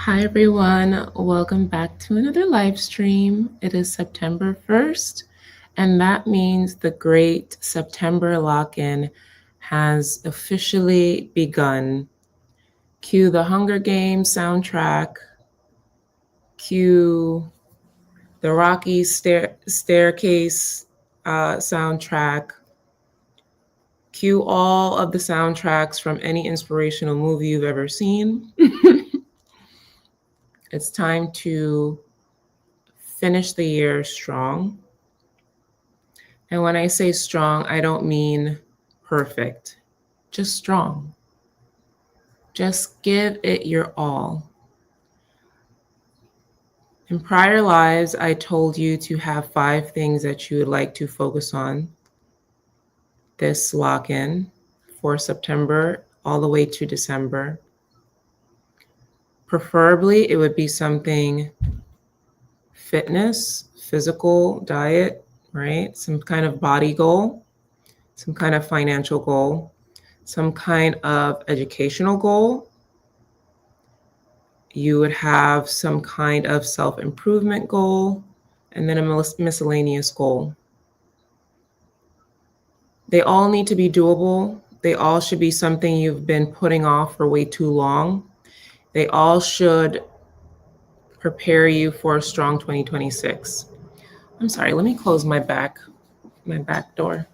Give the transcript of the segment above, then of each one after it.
Hi everyone, welcome back to another live stream. It is September 1st, and that means the great September lock-in has officially begun. Cue the Hunger Games soundtrack, cue the Rocky Staircase soundtrack, cue all of the soundtracks from any inspirational movie you've ever seen. It's time to finish the year strong. And when I say strong, I don't mean perfect, just strong. Just give it your all. In prior lives, I told you to have 5 things that you would like to focus on this lock-in for September all the way to December. Preferably, it would be something fitness, physical, diet, right? Some kind of body goal, some kind of financial goal, some kind of educational goal. You would have some kind of self-improvement goal, and then a miscellaneous goal. They all need to be doable. They all should be something you've been putting off for way too long. They all should prepare you for a strong 2026. I'm sorry, let me close my back door.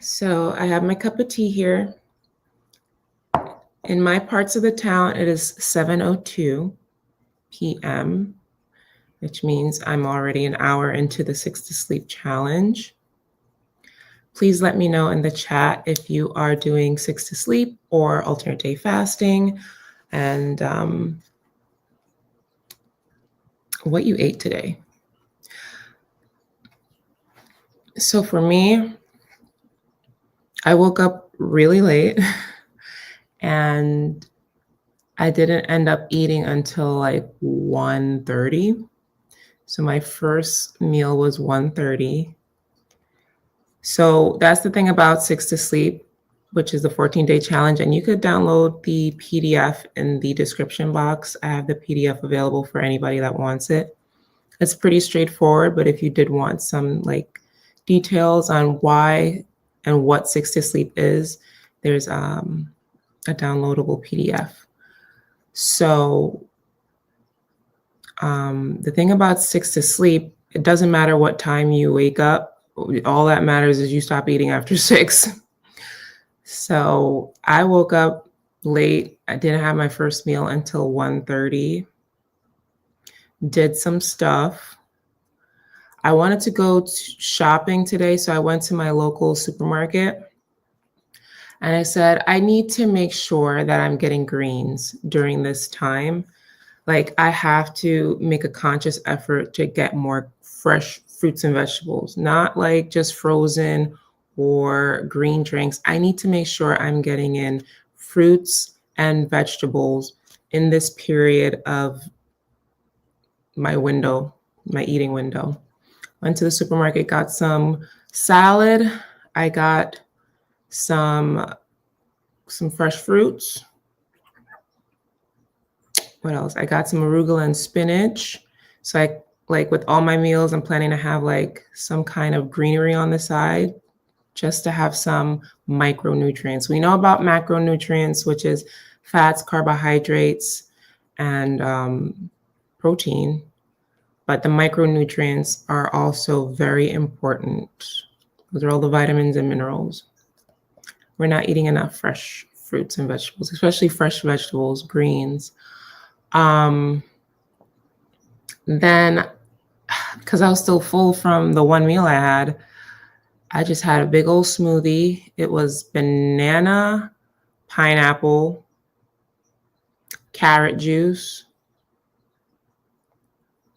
So I have my cup of tea here. In my parts of the town, it is 7:02 p.m., which means I'm already an hour into the 6 to Sleep challenge. Please let me know in the chat if you are doing 6 to Sleep or alternate day fasting, and what you ate today. So for me, I woke up really late and I didn't end up eating until like 1:30. So my first meal was 1:30. So that's the thing about 6 to Sleep, which is the 14-day challenge. And you could download the PDF in the description box. I have the PDF available for anybody that wants it. It's pretty straightforward, but if you did want some like details on why and what 6 to Sleep is, there's a downloadable PDF. So the thing about 6 to Sleep, it doesn't matter what time you wake up. All that matters is you stop eating after 6. So I woke up late. I didn't have my first meal until 1:30. Did some stuff. I wanted to go shopping today, so I went to my local supermarket. And I said, I need to make sure that I'm getting greens during this time. Like I have to make a conscious effort to get more fresh fruits and vegetables, not like just frozen or green drinks. I need to make sure I'm getting in fruits and vegetables in this period of my window, my eating window. Went to the supermarket, got some salad. I got some fresh fruits. What else? I got some arugula and spinach. So I like with all my meals, I'm planning to have like some kind of greenery on the side just to have some micronutrients. We know about macronutrients, which is fats, carbohydrates, and protein. But the micronutrients are also very important. Those are all the vitamins and minerals. We're not eating enough fresh fruits and vegetables, especially fresh vegetables, greens. Then, because I was still full from the one meal I had, I just had a big old smoothie. It was banana, pineapple, carrot juice,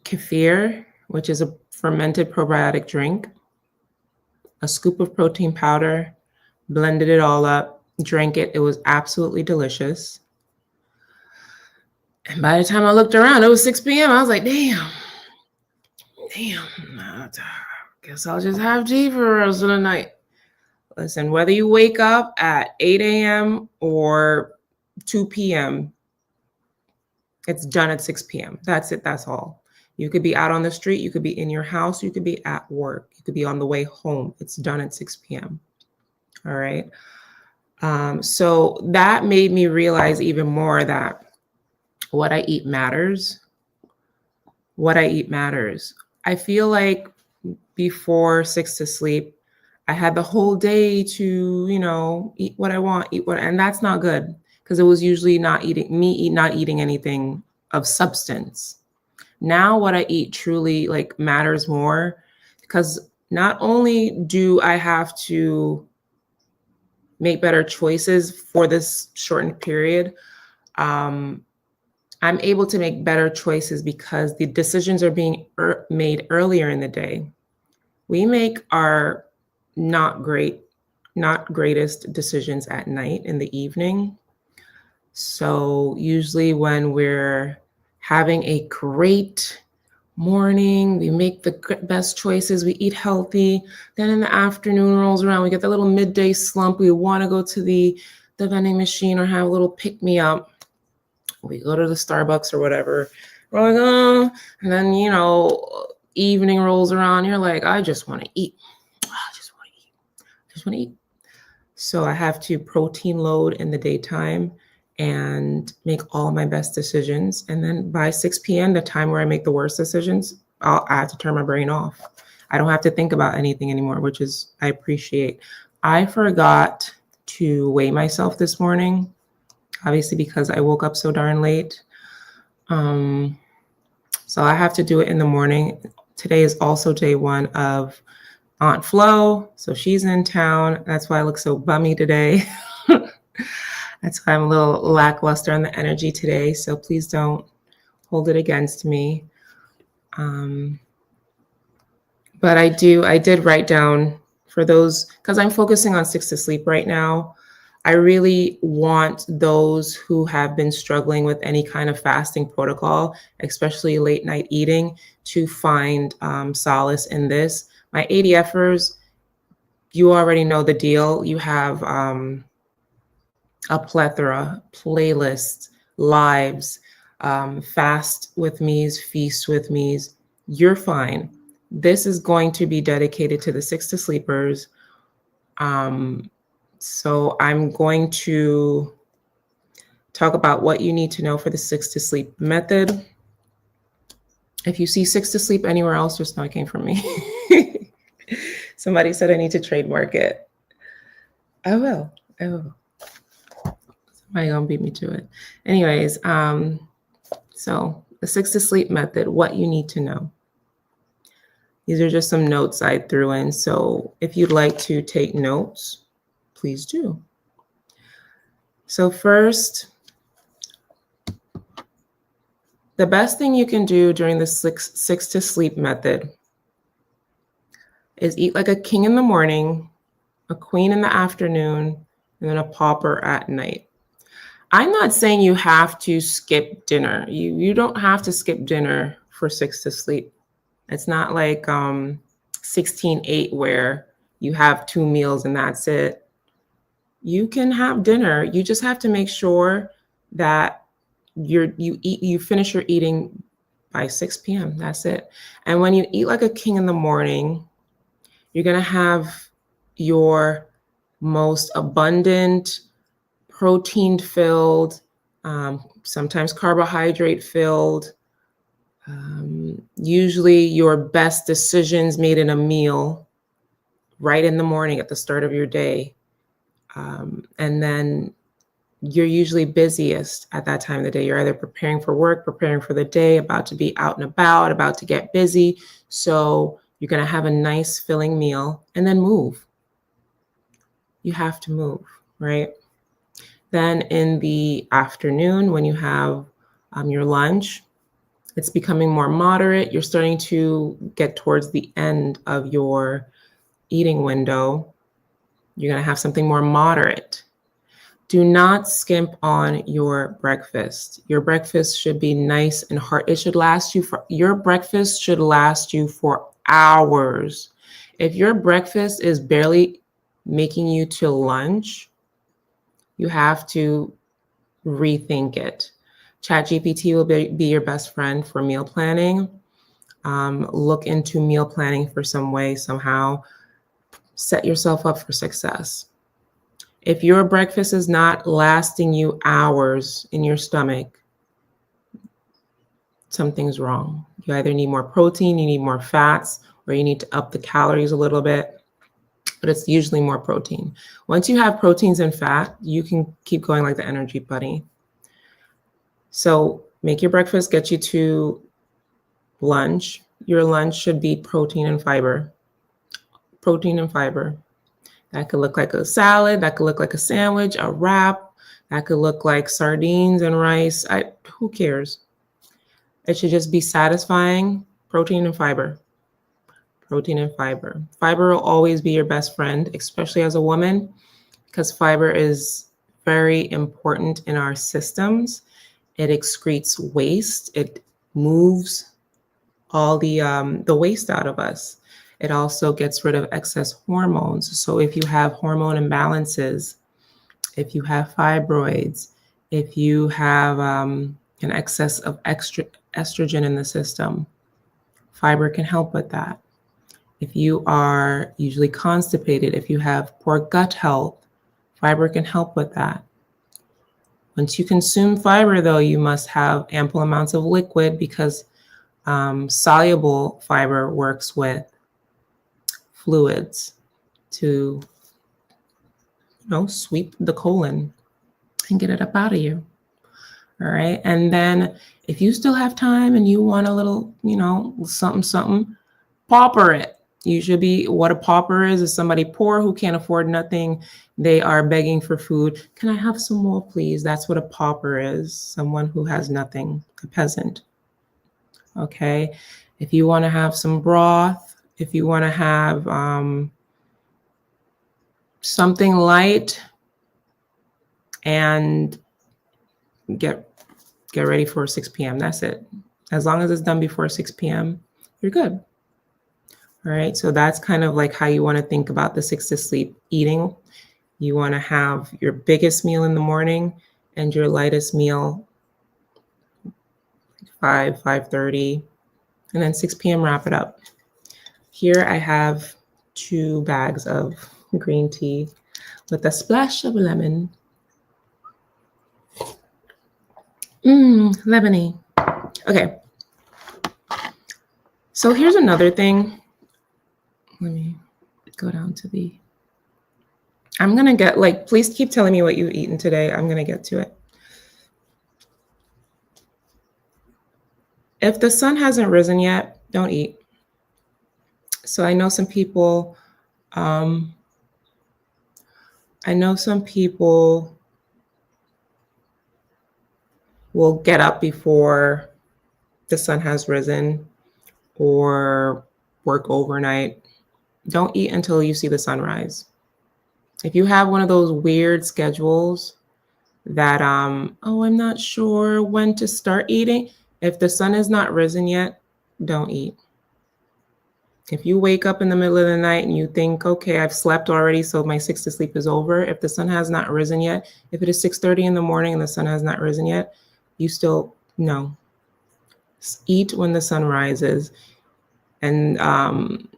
kefir, which is a fermented probiotic drink, a scoop of protein powder, blended it all up, drank it. It was absolutely delicious. And by the time I looked around, it was 6 p.m. I was like, damn, guess I'll just have tea for the rest of the night. Listen, whether you wake up at 8 a.m. or 2 p.m., it's done at 6 p.m. That's it. That's all. You could be out on the street. You could be in your house. You could be at work. You could be on the way home. It's done at 6 p.m. All right. So that made me realize even more that what I eat matters. What I eat matters. I feel like before 6 to sleep, I had the whole day to, eat what I want, and that's not good because it was usually not eating anything of substance. Now what I eat truly like matters more because not only do I have to make better choices for this shortened period, I'm able to make better choices because the decisions are being made earlier in the day. We make our not greatest decisions at night in the evening. So usually when we're having a great morning, we make the best choices, we eat healthy. Then in the afternoon rolls around, we get the little midday slump. We want to go to the vending machine or have a little pick me up. We go to the Starbucks or whatever. We're like, oh, and then, evening rolls around. You're like, I just want to eat. I just want to eat. So I have to protein load in the daytime and make all my best decisions. And then by 6 p.m., the time where I make the worst decisions, I have to turn my brain off. I don't have to think about anything anymore, which is, I appreciate. I forgot to weigh myself this morning, obviously because I woke up so darn late. So I have to do it in the morning. Today is also day one of Aunt Flo. So she's in town. That's why I look so bummy today. That's why I'm a little lackluster on the energy today. So please don't hold it against me. But I did write down for those, because I'm focusing on 6 to sleep right now. I really want those who have been struggling with any kind of fasting protocol, especially late night eating, to find solace in this. My ADFers, you already know the deal. You have a plethora, playlists, lives, fast with me's, feast with me's. You're fine. This is going to be dedicated to the 6 to sleepers. So I'm going to talk about what you need to know for the 6 to sleep method. If you see 6 to sleep anywhere else, just know it came from me. Somebody said I need to trademark it. I will. Somebody gonna beat me to it. Anyways, so the 6 to sleep method, what you need to know. These are just some notes I threw in. So if you'd like to take notes, please do. So first, the best thing you can do during the six to sleep method is eat like a king in the morning, a queen in the afternoon, and then a pauper at night. I'm not saying you have to skip dinner. You don't have to skip dinner for 6 to sleep. It's not like 16-8 where you have 2 meals and that's it. You can have dinner. You just have to make sure that you finish your eating by 6 p.m. That's it. And when you eat like a king in the morning, you're gonna have your most abundant, protein-filled, sometimes carbohydrate-filled, usually your best decisions made in a meal right in the morning at the start of your day. And then you're usually busiest at that time of the day. You're either preparing for work, preparing for the day, about to be out and about, about to get busy. So you're going to have a nice filling meal and then move. You have to move, right? Then in the afternoon, when you have your lunch, it's becoming more moderate. You're starting to get towards the end of your eating window. You're going to have something more moderate. Do not skimp on your breakfast. Your breakfast should be nice and hearty. It should last you for, your breakfast should last you for hours. If your breakfast is barely making you to lunch, you have to rethink it. ChatGPT will be your best friend for meal planning. Look into meal planning for some way, somehow. Set yourself up for success. If your breakfast is not lasting you hours in your stomach, something's wrong. You either need more protein, you need more fats, or you need to up the calories a little bit, but it's usually more protein. Once you have proteins and fat, you can keep going like the energy bunny. So make your breakfast get you to lunch. Your lunch should be protein and fiber. Protein and fiber. That could look like a salad. That could look like a sandwich, a wrap. That could look like sardines and rice. Who cares? It should just be satisfying. Protein and fiber. Protein and fiber. Fiber will always be your best friend, especially as a woman, because fiber is very important in our systems. It excretes waste. It moves all the waste out of us. It also gets rid of excess hormones. So if you have hormone imbalances, if you have fibroids, if you have an excess of estrogen in the system, fiber can help with that. If you are usually constipated, if you have poor gut health, fiber can help with that. Once you consume fiber, though, you must have ample amounts of liquid, because soluble fiber works with fluids to, sweep the colon and get it up out of you. All right. And then if you still have time and you want a little, something, pauper it. You should be, what a pauper is somebody poor who can't afford nothing. They are begging for food. Can I have some more, please? That's what a pauper is. Someone who has nothing, a peasant. Okay. If you want to have some broth, if you want to have something light, and get ready for 6 p.m. That's it. As long as it's done before 6 p.m., you're good. All right. So that's kind of like how you want to think about the 6 to sleep eating. You want to have your biggest meal in the morning and your lightest meal 5:30, and then 6 p.m. wrap it up. Here I have 2 bags of green tea with a splash of lemon. Lemony. Okay. So here's another thing. Let me go down to I'm going to get, please keep telling me what you've eaten today. I'm going to get to it. If the sun hasn't risen yet, don't eat. So I know some people, will get up before the sun has risen or work overnight. Don't eat until you see the sunrise. If you have one of those weird schedules that, I'm not sure when to start eating. If the sun is not risen yet, don't eat. If you wake up in the middle of the night and you think, okay, I've slept already, so my 6 to sleep is over. If the sun has not risen yet, if it is 6:30 in the morning and the sun has not risen yet, you still, no. Eat when the sun rises. And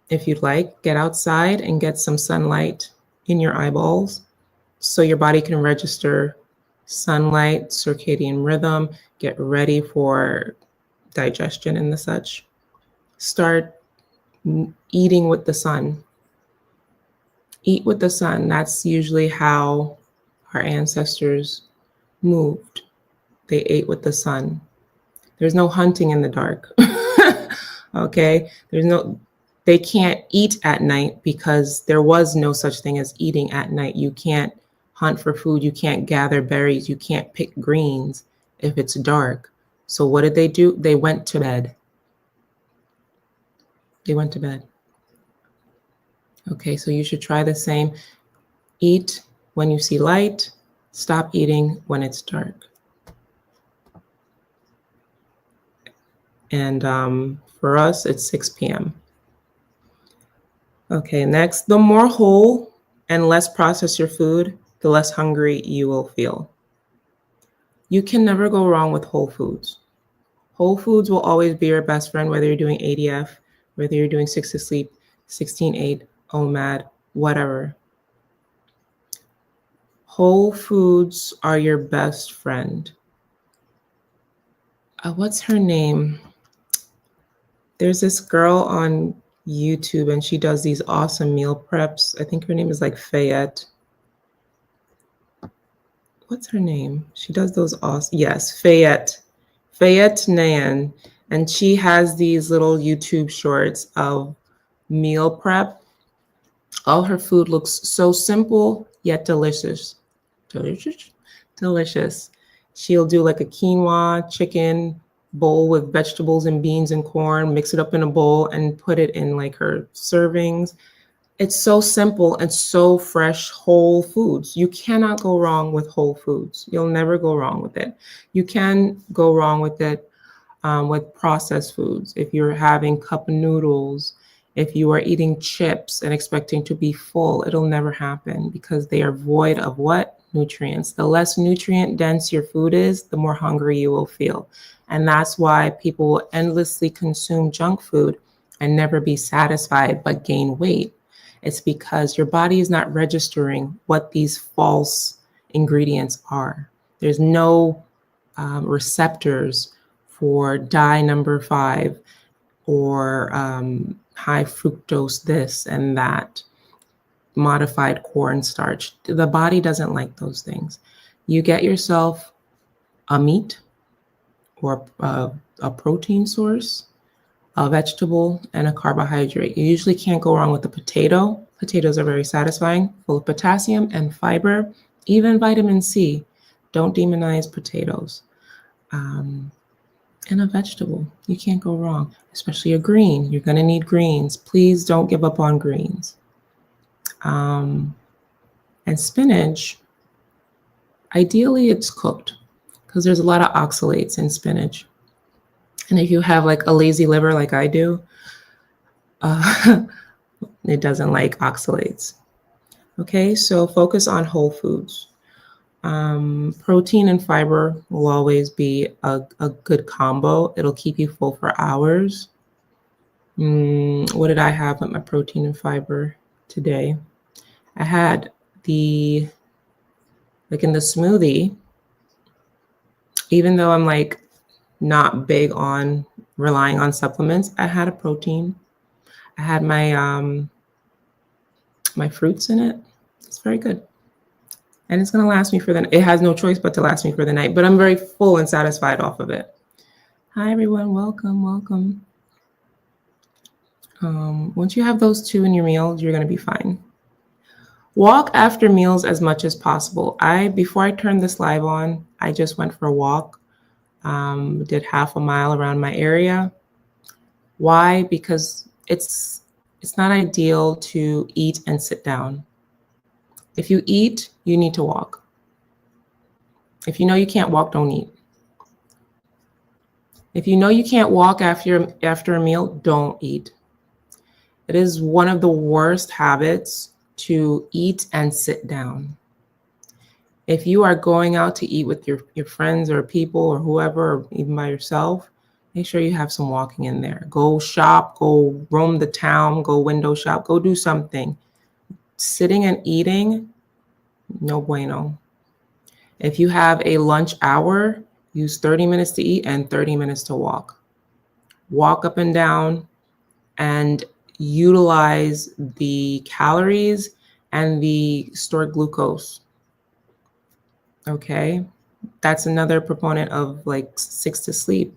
if you'd like, get outside and get some sunlight in your eyeballs so your body can register sunlight, circadian rhythm, get ready for digestion and the such. Start eating with the sun. Eat with the sun. That's usually how our ancestors moved. They ate with the sun. There's no hunting in the dark. Okay? They can't eat at night because there was no such thing as eating at night. You can't hunt for food. You can't gather berries. You can't pick greens if it's dark. So what did they do? They went to bed. They went to bed. Okay, so you should try the same. Eat when you see light. Stop eating when it's dark. And for us, it's 6 p.m. Okay, next, the more whole and less processed your food, the less hungry you will feel. You can never go wrong with whole foods. Whole foods will always be your best friend, whether you're doing ADF, whether you're doing 6 to sleep, 16-8, OMAD, whatever. Whole foods are your best friend. What's her name? There's this girl on YouTube and she does these awesome meal preps. I think her name is like Fayette. What's her name? She does those awesome, yes, Fayette Nan. And she has these little YouTube shorts of meal prep. All her food looks so simple yet delicious. Delicious. She'll do like a quinoa chicken bowl with vegetables and beans and corn, mix it up in a bowl and put it in like her servings. It's so simple and so fresh, whole foods. You cannot go wrong with whole foods. You'll never go wrong with it. You can go wrong with it with processed foods. If you're having cup noodles, if you are eating chips and expecting to be full, it'll never happen because they are void of what? Nutrients. The less nutrient dense your food is, the more hungry you will feel. And that's why people will endlessly consume junk food and never be satisfied but gain weight. It's because your body is not registering what these false ingredients are. There's no receptors for dye number 5 or high fructose this and that, modified cornstarch. The body doesn't like those things. You get yourself a meat or a protein source, a vegetable, and a carbohydrate. You usually can't go wrong with a potato. Potatoes are very satisfying, full of potassium and fiber, even vitamin C. Don't demonize potatoes. And a vegetable. You can't go wrong, especially a green. You're going to need greens. Please don't give up on greens. And spinach, ideally it's cooked because there's a lot of oxalates in spinach. And if you have like a lazy liver like I do, it doesn't like oxalates. Okay, so focus on whole foods. Protein and fiber will always be a good combo. It'll keep you full for hours. What did I have with my protein and fiber today? I had like in the smoothie, even though I'm like not big on relying on supplements, I had a protein. I had my my fruits in it. It's very good. And it's going to last me for the night. It has no choice but to last me for the night, but I'm very full and satisfied off of it. Hi, everyone. Welcome, welcome. Once you have those 2 in your meals, you're going to be fine. Walk after meals as much as possible. Before I turned this live on, I just went for a walk, did half a mile around my area. Why? Because it's not ideal to eat and sit down. If you eat, you need to walk. If you know you can't walk, don't eat. If you know you can't walk after a meal, don't eat. It is one of the worst habits to eat and sit down. If you are going out to eat with your friends or people or whoever, or even by yourself, make sure you have some walking in there. Go shop, go roam the town, go window shop, go do something. Sitting and eating, no bueno. If you have a lunch hour, use 30 minutes to eat and 30 minutes to walk. Walk up and down and utilize the calories and the stored glucose. Okay, that's another proponent of like 6 to sleep.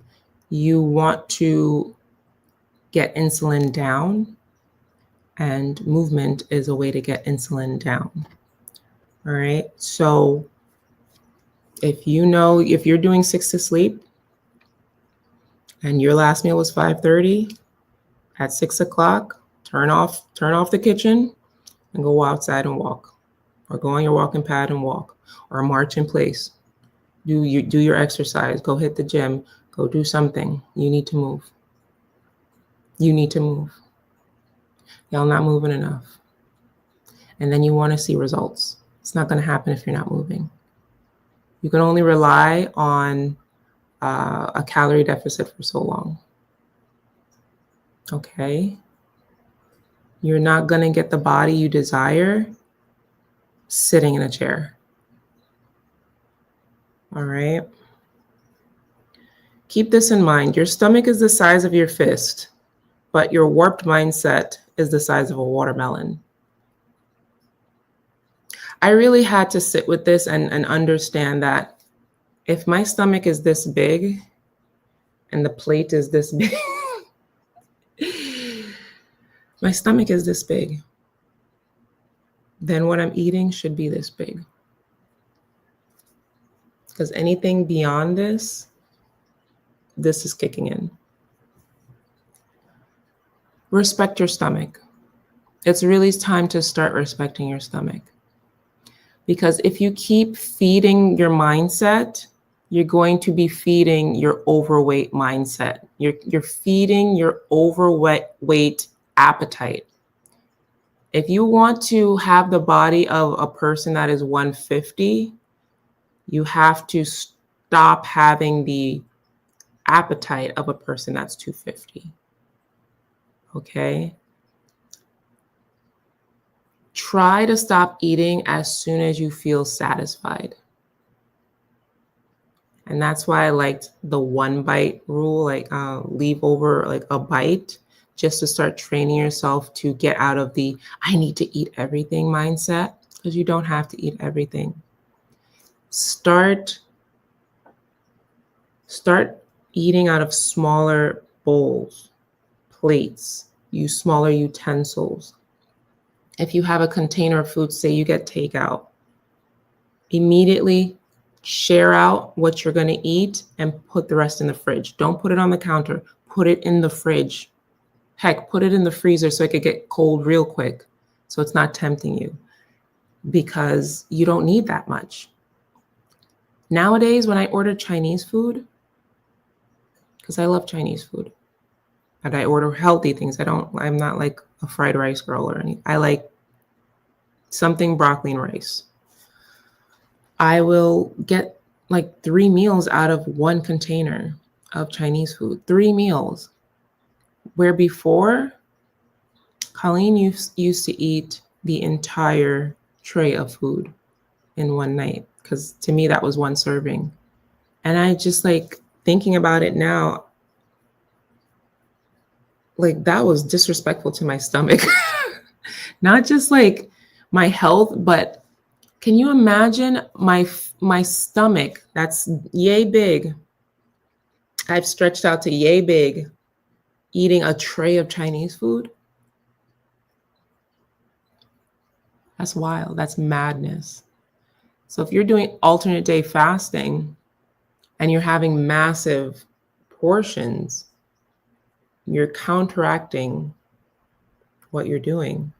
You want to get insulin down, and movement is a way to get insulin down. All right, so if you're doing 6 to sleep and your last meal was 5:30, at 6 o'clock, turn off the kitchen and go outside and walk. or go on your walking pad and walk, or march in place. Do your exercise. Go hit the gym. Go do something. You need to move. You need to move. Y'all not moving enough. And then you want to see results. It's not going to happen if you're not moving. You can only rely on a calorie deficit for so long. Okay? You're not going to get the body you desire sitting in a chair. All right? Keep this in mind. Your stomach is the size of your fist, but your warped mindset is the size of a watermelon. I really had to sit with this and understand that if my stomach is this big and the plate is this big, my stomach is this big, then what I'm eating should be this big. Because anything beyond this is kicking in. Respect your stomach. It's really time to start respecting your stomach. Because if you keep feeding your mindset, you're going to be feeding your overweight mindset. You're feeding your overweight appetite. If you want to have the body of a person that is 150, you have to stop having the appetite of a person that's 250. Okay? Try to stop eating as soon as you feel satisfied. And that's why I liked the 1 bite rule, like leave over like a bite, just to start training yourself to get out of the I need to eat everything mindset, because you don't have to eat everything. Start eating out of smaller bowls, plates, use smaller utensils. If you have a container of food, say you get takeout, immediately share out what you're going to eat and put the rest in the fridge. Don't put it on the counter. Put it in the fridge. Heck, put it in the freezer so it could get cold real quick, so it's not tempting you, because you don't need that much. Nowadays, when I order Chinese food, because I love Chinese food, and I order healthy things. I'm not like a fried rice girl or anything. I like something broccoli and rice. I will get like 3 meals out of 1 container of Chinese food. 3 meals. Where before, Colleen used to eat the entire tray of food in one night, because to me that was 1 serving. And I just like thinking about it now, like that was disrespectful to my stomach. Not just like my health, but can you imagine my stomach that's yay big? I've stretched out to yay big, eating a tray of Chinese food? That's wild. That's madness. So if you're doing alternate day fasting and you're having massive portions, you're counteracting what you're doing.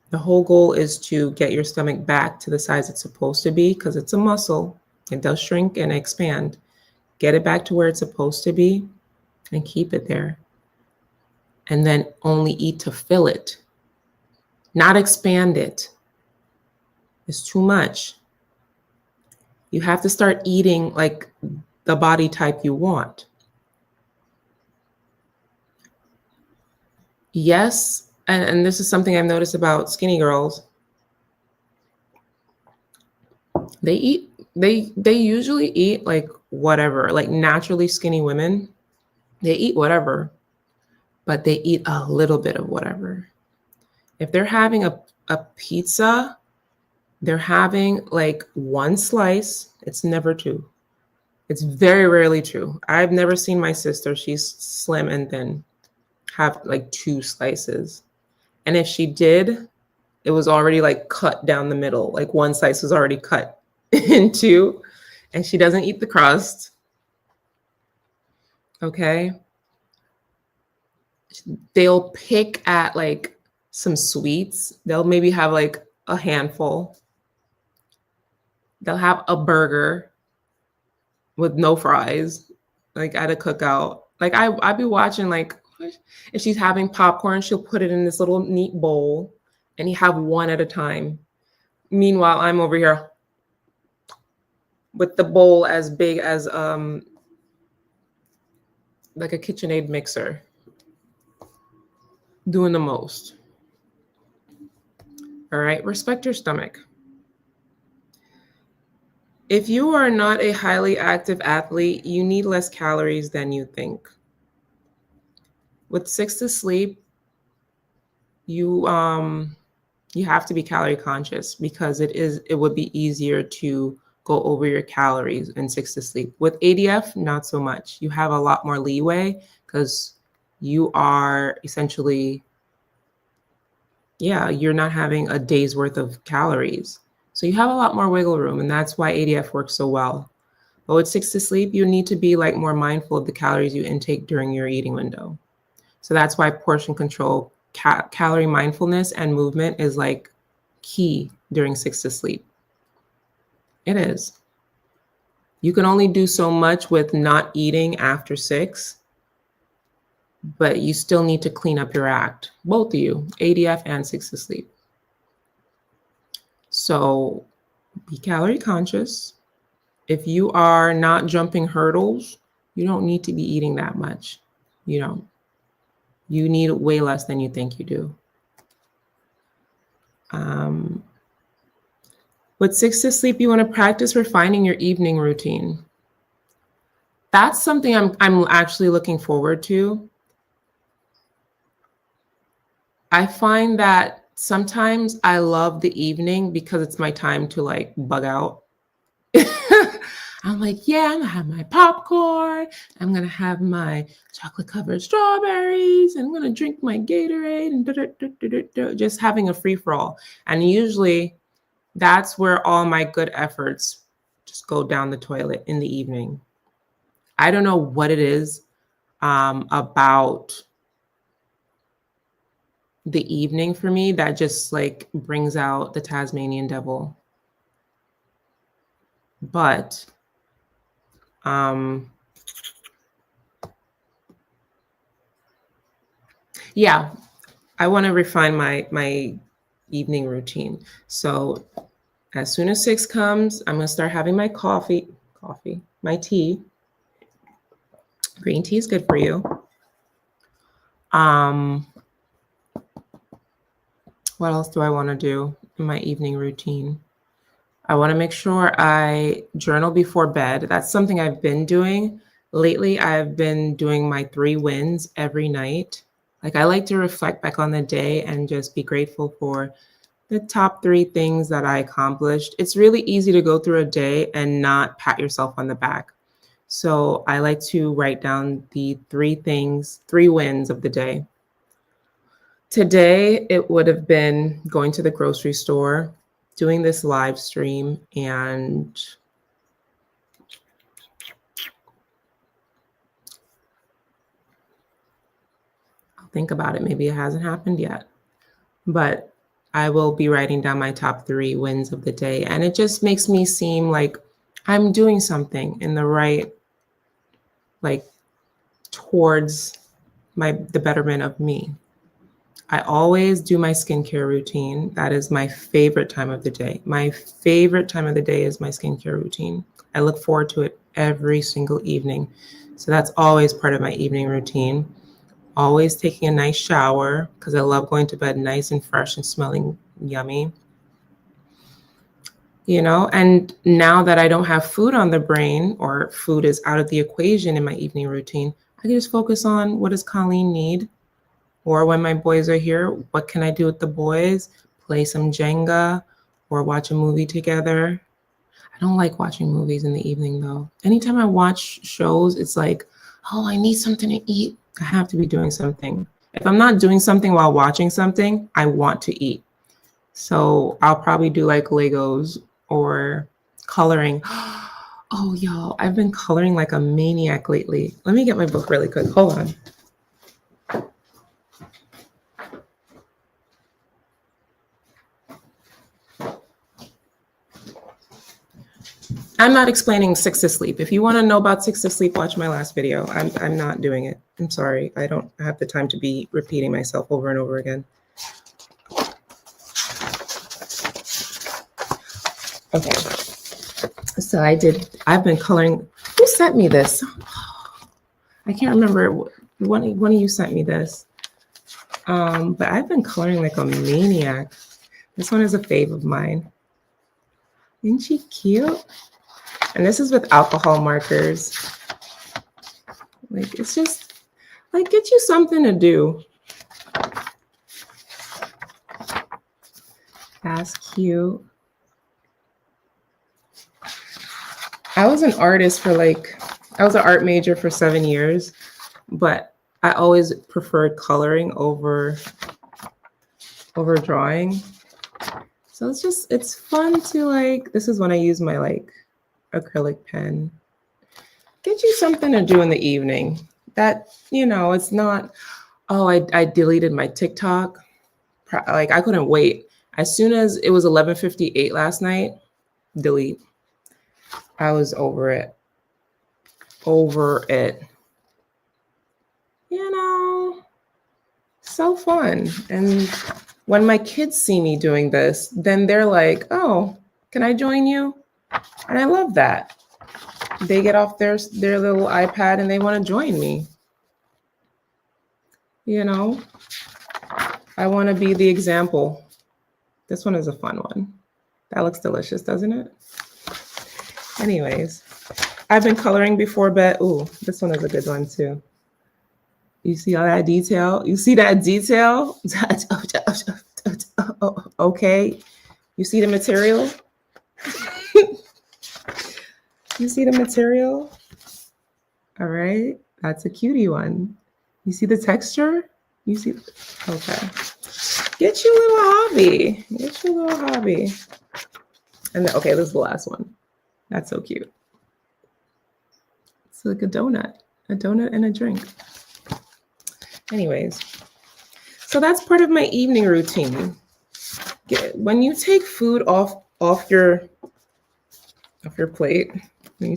The whole goal is to get your stomach back to the size it's supposed to be, because it's a muscle. It does shrink and expand. Get it back to where it's supposed to be and keep it there. And then only eat to fill it, not expand it. It's too much. You have to start eating like the body type you want. Yes, and this is something I've noticed about skinny girls. They usually eat like whatever, like naturally skinny women, they eat whatever, but they eat a little bit of whatever. If they're having a pizza, they're having like 1 slice. It's never 2. It's very rarely 2. I've never seen my sister, she's slim and thin, have like 2 slices. And if she did, it was already like cut down the middle. Like 1 slice was already cut in 2, and she doesn't eat the crust. Okay. They'll pick at like some sweets. They'll maybe have like a handful. They'll have a burger with no fries, like at a cookout. Like I'd be watching, like, if she's having popcorn, she'll put it in this little neat bowl and you have one at a time. Meanwhile, I'm over here with the bowl as big as like a KitchenAid mixer, doing the most. All right, respect your stomach. If you are not a highly active athlete, you need less calories than you think. With 6 to sleep, you have to be calorie conscious because it would be easier to go over your calories in 6 to sleep. With ADF, not so much. You have a lot more leeway because you are essentially, you're not having a day's worth of calories. So you have a lot more wiggle room, and that's why ADF works so well. But with 6 to sleep, you need to be like more mindful of the calories you intake during your eating window. So that's why portion control, calorie mindfulness, and movement is like key during 6 to sleep. It is. You can only do so much with not eating after 6, but you still need to clean up your act, both of you, ADF and 6 to sleep. So be calorie conscious. If you are not jumping hurdles, you don't need to be eating that much. You don't. You need way less than you think you do. With 6 to sleep, you want to practice refining your evening routine. That's something I'm actually looking forward to. I find that sometimes I love the evening because it's my time to like bug out. I'm like, yeah, I'm gonna have my popcorn. I'm gonna have my chocolate covered strawberries, and I'm gonna drink my Gatorade and just having a free for all. And usually that's where all my good efforts just go down the toilet in the evening. I don't know what it is about the evening for me that just like brings out the Tasmanian devil. But yeah, I want to refine my evening routine. So as soon as 6 comes, I'm gonna start having my my tea. Green tea is good for you. What else do I want to do in my evening routine? I want to make sure I journal before bed. That's something I've been doing. Lately, I've been doing my 3 wins every night. Like, I like to reflect back on the day and just be grateful for the top 3 things that I accomplished. It's really easy to go through a day and not pat yourself on the back. So I like to write down the 3 wins of the day. Today, it would have been going to the grocery store, doing this live stream, and I'll think about it. Maybe it hasn't happened yet, but I will be writing down my top 3 wins of the day. And it just makes me seem like I'm doing something in the right, like towards the betterment of me. I always do my skincare routine. That is my favorite time of the day. My favorite time of the day is my skincare routine. I look forward to it every single evening. So that's always part of my evening routine. Always taking a nice shower because I love going to bed nice and fresh and smelling yummy. You know, and now that I don't have food on the brain, or food is out of the equation in my evening routine, I can just focus on what does Colleen need? Or when my boys are here, what can I do with the boys? Play some Jenga or watch a movie together. I don't like watching movies in the evening though. Anytime I watch shows, it's like, oh, I need something to eat. I have to be doing something. If I'm not doing something while watching something, I want to eat. So I'll probably do like Legos or coloring. Oh, y'all, I've been coloring like a maniac lately. Let me get my book really quick. Hold on. I'm not explaining 6 to sleep. If you want to know about 6 to sleep, watch my last video. I'm not doing it. I'm sorry. I don't have the time to be repeating myself over and over again. Okay. So I've been coloring. Who sent me this? I can't remember. One of you sent me this. But I've been coloring like a maniac. This one is a fave of mine. Isn't she cute? And this is with alcohol markers. Like, it's just, like, get you something to do. That's cute. I was an artist for I was an art major for 7 years, but I always preferred coloring over drawing. So it's fun to this is when I use my acrylic pen. Get you something to do in the evening that, it's not, oh, I deleted my TikTok. I couldn't wait. As soon as it was 11:58 last night, delete. I was over it. So fun. And when my kids see me doing this, then they're like, oh, can I join you? And I love that. They get off their little iPad and they want to join me. I want to be the example. This one is a fun one. That looks delicious, doesn't it? Anyways, I've been coloring before bed. Ooh, this one is a good one too. You see all that detail? You see that detail? Okay. You see the material? You see the material? All right. That's a cutie one. You see the texture? You see? Okay. Get your little hobby. Get your little hobby. And okay, this is the last one. That's so cute. It's like a donut and a drink. Anyways, so that's part of my evening routine. When you take food off your plate, when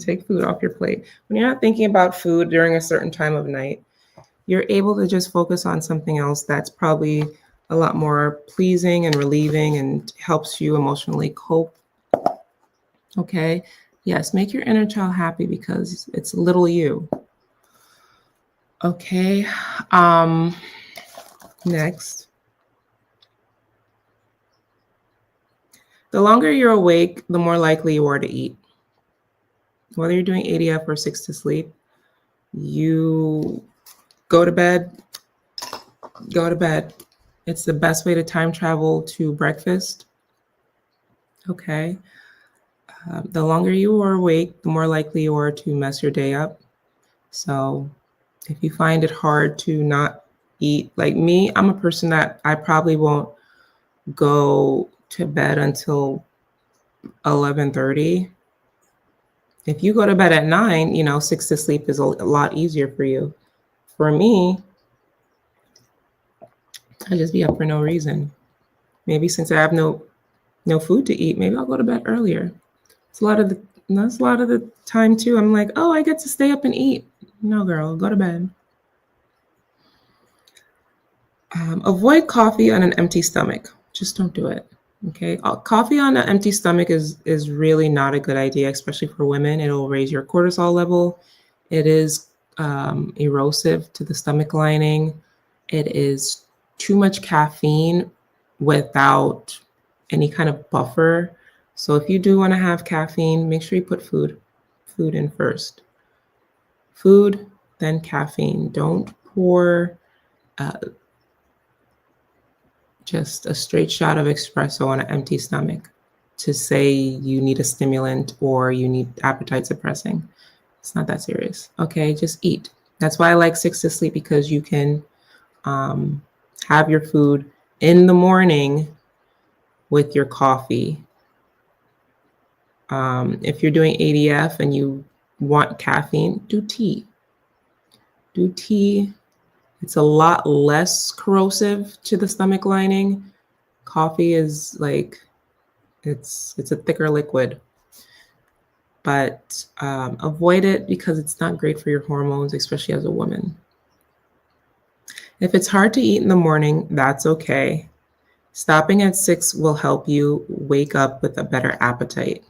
you're not thinking about food during a certain time of night, you're able to just focus on something else that's probably a lot more pleasing and relieving and helps you emotionally cope. Okay. Yes, make your inner child happy because it's little you. Okay. Next. The longer you're awake, the more likely you are to eat. Whether you're doing ADF or 6 to sleep, you go to bed. It's the best way to time travel to breakfast. Okay. The longer you are awake, the more likely you are to mess your day up. So if you find it hard to not eat, like me, I'm a person that I probably won't go to bed until 11:30. If you go to bed at 9, 6 to sleep is a lot easier for you. For me, I just be up for no reason. Maybe since I have no food to eat, maybe I'll go to bed earlier. It's a lot of the time too. I'm like, oh, I get to stay up and eat. No, girl, go to bed. Avoid coffee on an empty stomach. Just don't do it. Okay. Coffee on an empty stomach is really not a good idea, especially for women. It'll raise your cortisol level. It is erosive to the stomach lining. It is too much caffeine without any kind of buffer. So if you do want to have caffeine, make sure you put food in first. Food, then caffeine. Don't pour just a straight shot of espresso on an empty stomach to say you need a stimulant or you need appetite suppressing. It's not that serious. Okay, just eat. That's why I like 6 to sleep, because you can have your food in the morning with your coffee. If you're doing ADF and you want caffeine, do tea. Do tea. It's a lot less corrosive to the stomach lining. Coffee is it's a thicker liquid. but avoid it because it's not great for your hormones, especially as a woman. If it's hard to eat in the morning, that's okay. Stopping at 6 will help you wake up with a better appetite.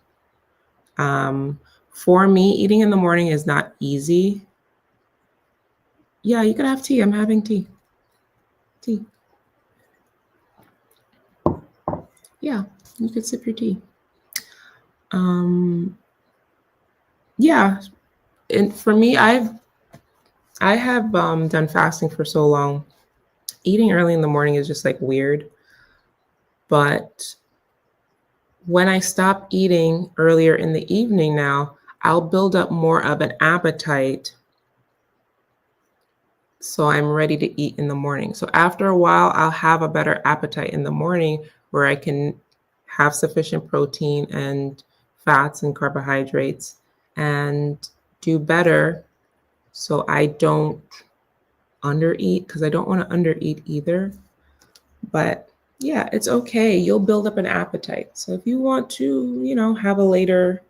For me, eating in the morning is not easy. Yeah, you could have tea. I'm having tea. Tea. Yeah, you could sip your tea. Yeah, and for me, I have done fasting for so long. Eating early in the morning is just like weird. But when I stop eating earlier in the evening now, I'll build up more of an appetite. So I'm ready to eat in the morning. So after a while, I'll have a better appetite in the morning where I can have sufficient protein and fats and carbohydrates and do better so I don't undereat, because I don't want to undereat either. But yeah, it's okay. You'll build up an appetite. So if you want to, have a later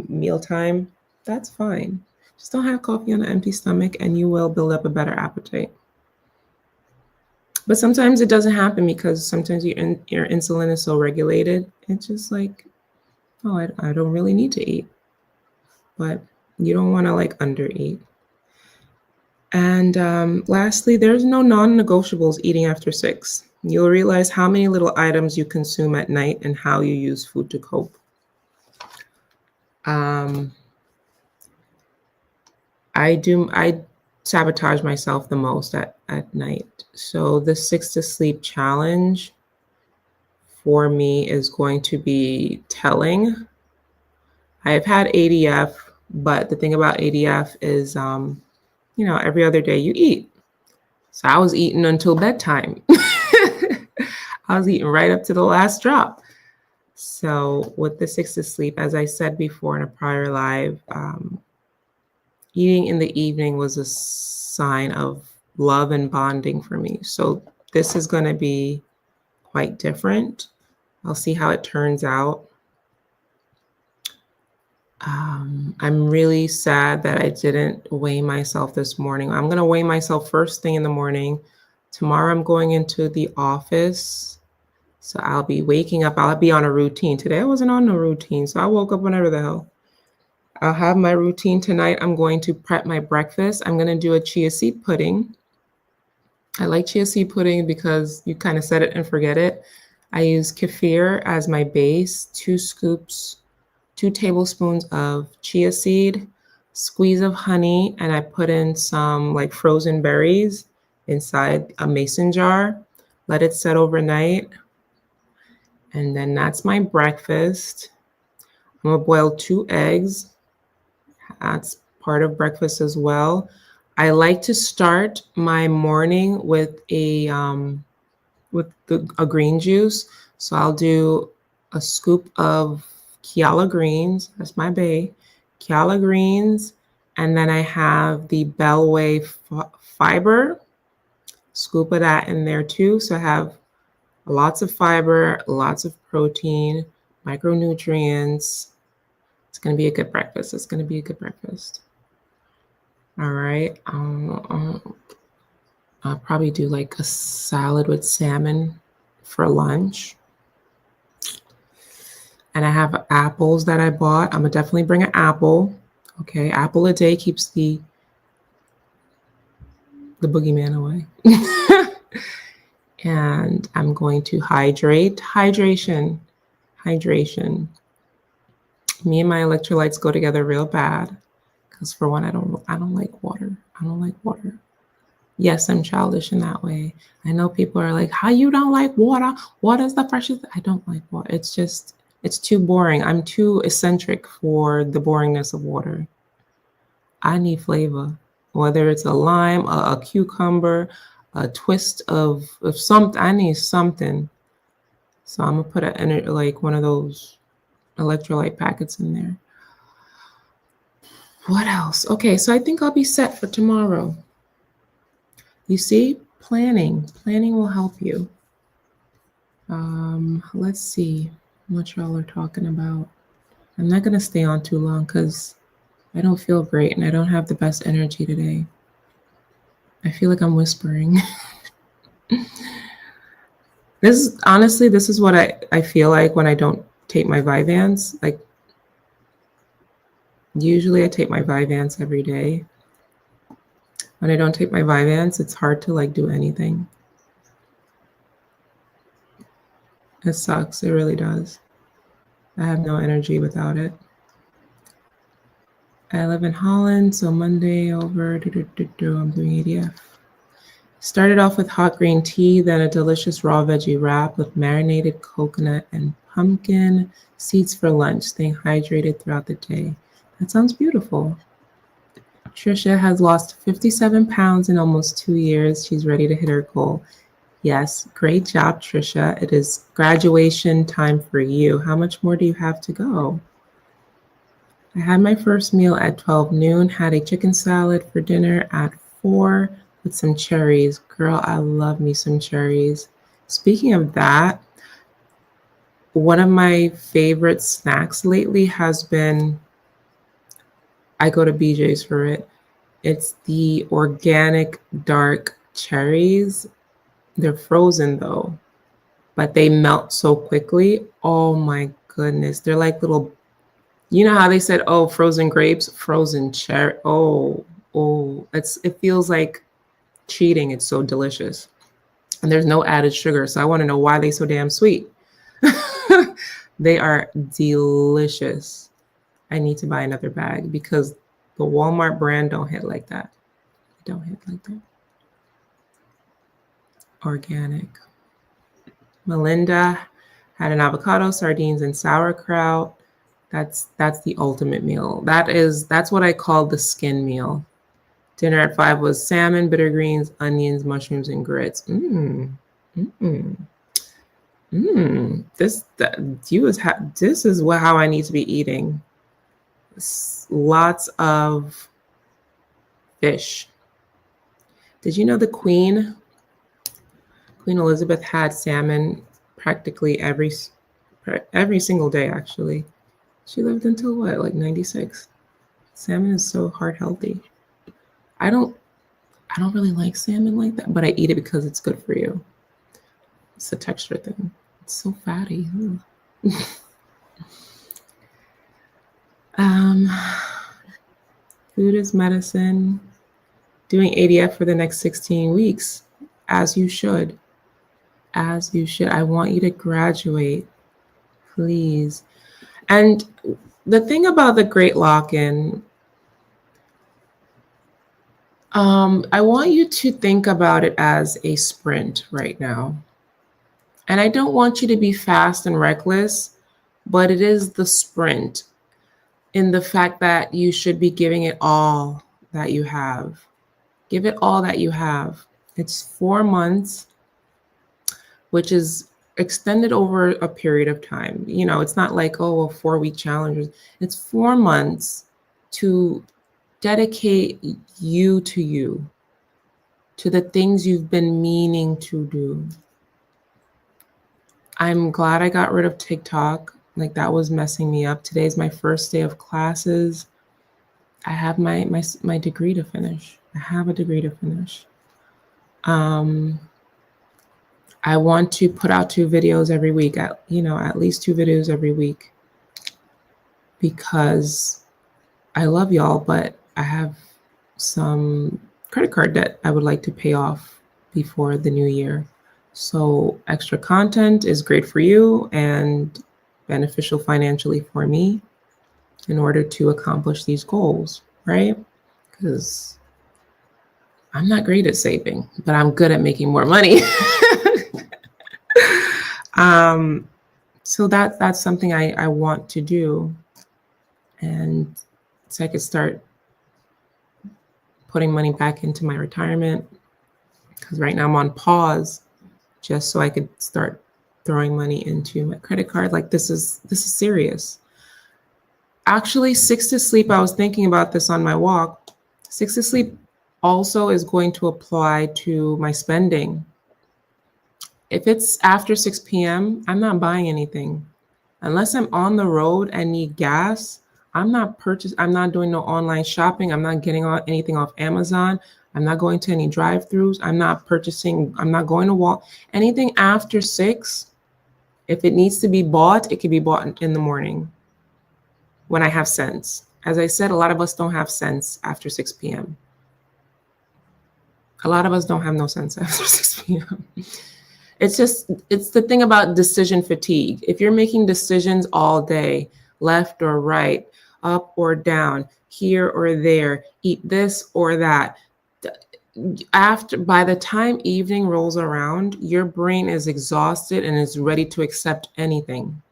mealtime, that's fine. Just don't have coffee on an empty stomach and you will build up a better appetite. But sometimes it doesn't happen because sometimes your insulin is so regulated. It's just like, oh, I don't really need to eat. But you don't want to like undereat. And lastly, there's no non-negotiables eating after 6. You'll realize how many little items you consume at night and how you use food to cope. I sabotage myself the most at night. So the 6 to sleep challenge for me is going to be telling. I've had ADF, but the thing about ADF is, every other day you eat. So I was eating until bedtime. I was eating right up to the last drop. So with the 6 to sleep, as I said before in a prior live, eating in the evening was a sign of love and bonding for me. So this is going to be quite different. I'll see how it turns out. I'm really sad that I didn't weigh myself this morning. I'm going to weigh myself first thing in the morning. Tomorrow I'm going into the office. So I'll be waking up. I'll be on a routine. Today I wasn't on no routine. So I woke up whenever the hell. I'll have my routine tonight. I'm going to prep my breakfast. I'm going to do a chia seed pudding. I like chia seed pudding because you kind of set it and forget it. I use kefir as my base, 2 tablespoons of chia seed, squeeze of honey, and I put in some like frozen berries inside a mason jar. Let it set overnight. And then that's my breakfast. I'm gonna boil 2 eggs. That's part of breakfast as well. I like to start my morning with a green juice. So I'll do a scoop of Kiala greens. That's my bae. Kiala greens. And then I have the Bellway fiber. Scoop of that in there too. So I have lots of fiber, lots of protein, micronutrients. It's going to be a good breakfast. It's going to be a good breakfast. All right. I'll probably do like a salad with salmon for lunch. And I have apples that I bought. I'm going to definitely bring an apple. Okay. Apple a day keeps the boogeyman away. And I'm going to hydrate. Hydration. Me and my electrolytes go together real bad. Because for one, I don't like water. I don't like water. Yes, I'm childish in that way. I know people are like, how you don't like water? Water's the freshest. I don't like water. It's too boring. I'm too eccentric for the boringness of water. I need flavor, whether it's a lime, a cucumber, a twist of something. I need something. So I'm gonna put like one of those electrolyte packets in there. What else? Okay, so I think I'll be set for tomorrow. You see, planning will help you. Let's see what y'all are talking about. I'm not going to stay on too long because I don't feel great and I don't have the best energy today. I feel like I'm whispering. This is what I feel like when I don't take my Vyvanse. Like, usually I take my Vyvanse every day. When I don't take my Vyvanse, it's hard to like do anything. It sucks. It really does. I have no energy without it. I live in Holland, so Monday over. I'm doing ADF. Started off with hot green tea, then a delicious raw veggie wrap with marinated coconut and pumpkin seeds for lunch, staying hydrated throughout the day. That sounds beautiful. Trisha has lost 57 pounds in almost 2 years. She's ready to hit her goal. Yes, great job, Trisha. It is graduation time for you. How much more do you have to go? I had my first meal at 12 noon, had a chicken salad for dinner at 4 with some cherries. Girl, I love me some cherries. Speaking of that, one of my favorite snacks lately has been, I go to BJ's for it. It's the organic dark cherries. They're frozen though, but they melt so quickly. Oh my goodness. They're like little, you know how they said, oh, frozen grapes, frozen cherry. Oh, it feels like cheating. It's so delicious. And there's no added sugar. So I want to know why they so damn sweet. They are delicious. I need to buy another bag because the Walmart brand don't hit like that. Don't hit like that. Organic. Melinda had an avocado, sardines, and sauerkraut. That's the ultimate meal. That's what I call the skin meal. Dinner at 5 was salmon, bitter greens, onions, mushrooms, and grits. This is how I need to be eating. Lots of fish. Did you know the Queen Elizabeth had salmon practically every single day? Actually, she lived until what, like 96. Salmon is so heart healthy. I don't really like salmon like that, but I eat it because it's good for you. It's a texture thing. It's so fatty. Food is medicine. Doing ADF for the next 16 weeks, as you should. As you should. I want you to graduate, please. And the thing about the Great Lockin, I want you to think about it as a sprint right now. And I don't want you to be fast and reckless, but it is the sprint in the fact that you should be giving it all that you have. Give it all that you have. It's 4 months, which is extended over a period of time. You know, it's not like, oh, a 4-week challenge. It's 4 months to dedicate you, to the things you've been meaning to do. I'm glad I got rid of TikTok. Like, that was messing me up. Today's my first day of classes. I have my degree to finish. I have a degree to finish. I want to put out 2 videos every week, at least 2 videos every week, because I love y'all, but I have some credit card debt I would like to pay off before the new year. So extra content is great for you and beneficial financially for me in order to accomplish these goals, right? Because I'm not great at saving, but I'm good at making more money. So that's something I want to do. And so I could start putting money back into my retirement, because right now I'm on pause just so I could start throwing money into my credit card. Like, this is serious. Actually, 6 to sleep, I was thinking about this on my walk. 6 to sleep also is going to apply to my spending. If it's after 6 p.m., I'm not buying anything. Unless I'm on the road and need gas, I'm not doing no online shopping. I'm not getting anything off Amazon. I'm not going to any drive-throughs. I'm not going to Wal. Anything after 6, if it needs to be bought, it can be bought in the morning when I have sense. As I said, a lot of us don't have sense after 6 p.m. A lot of us don't have no sense after 6 p.m. It's the thing about decision fatigue. If you're making decisions all day, left or right, up or down, here or there, eat this or that, by the time evening rolls around, your brain is exhausted and is ready to accept anything.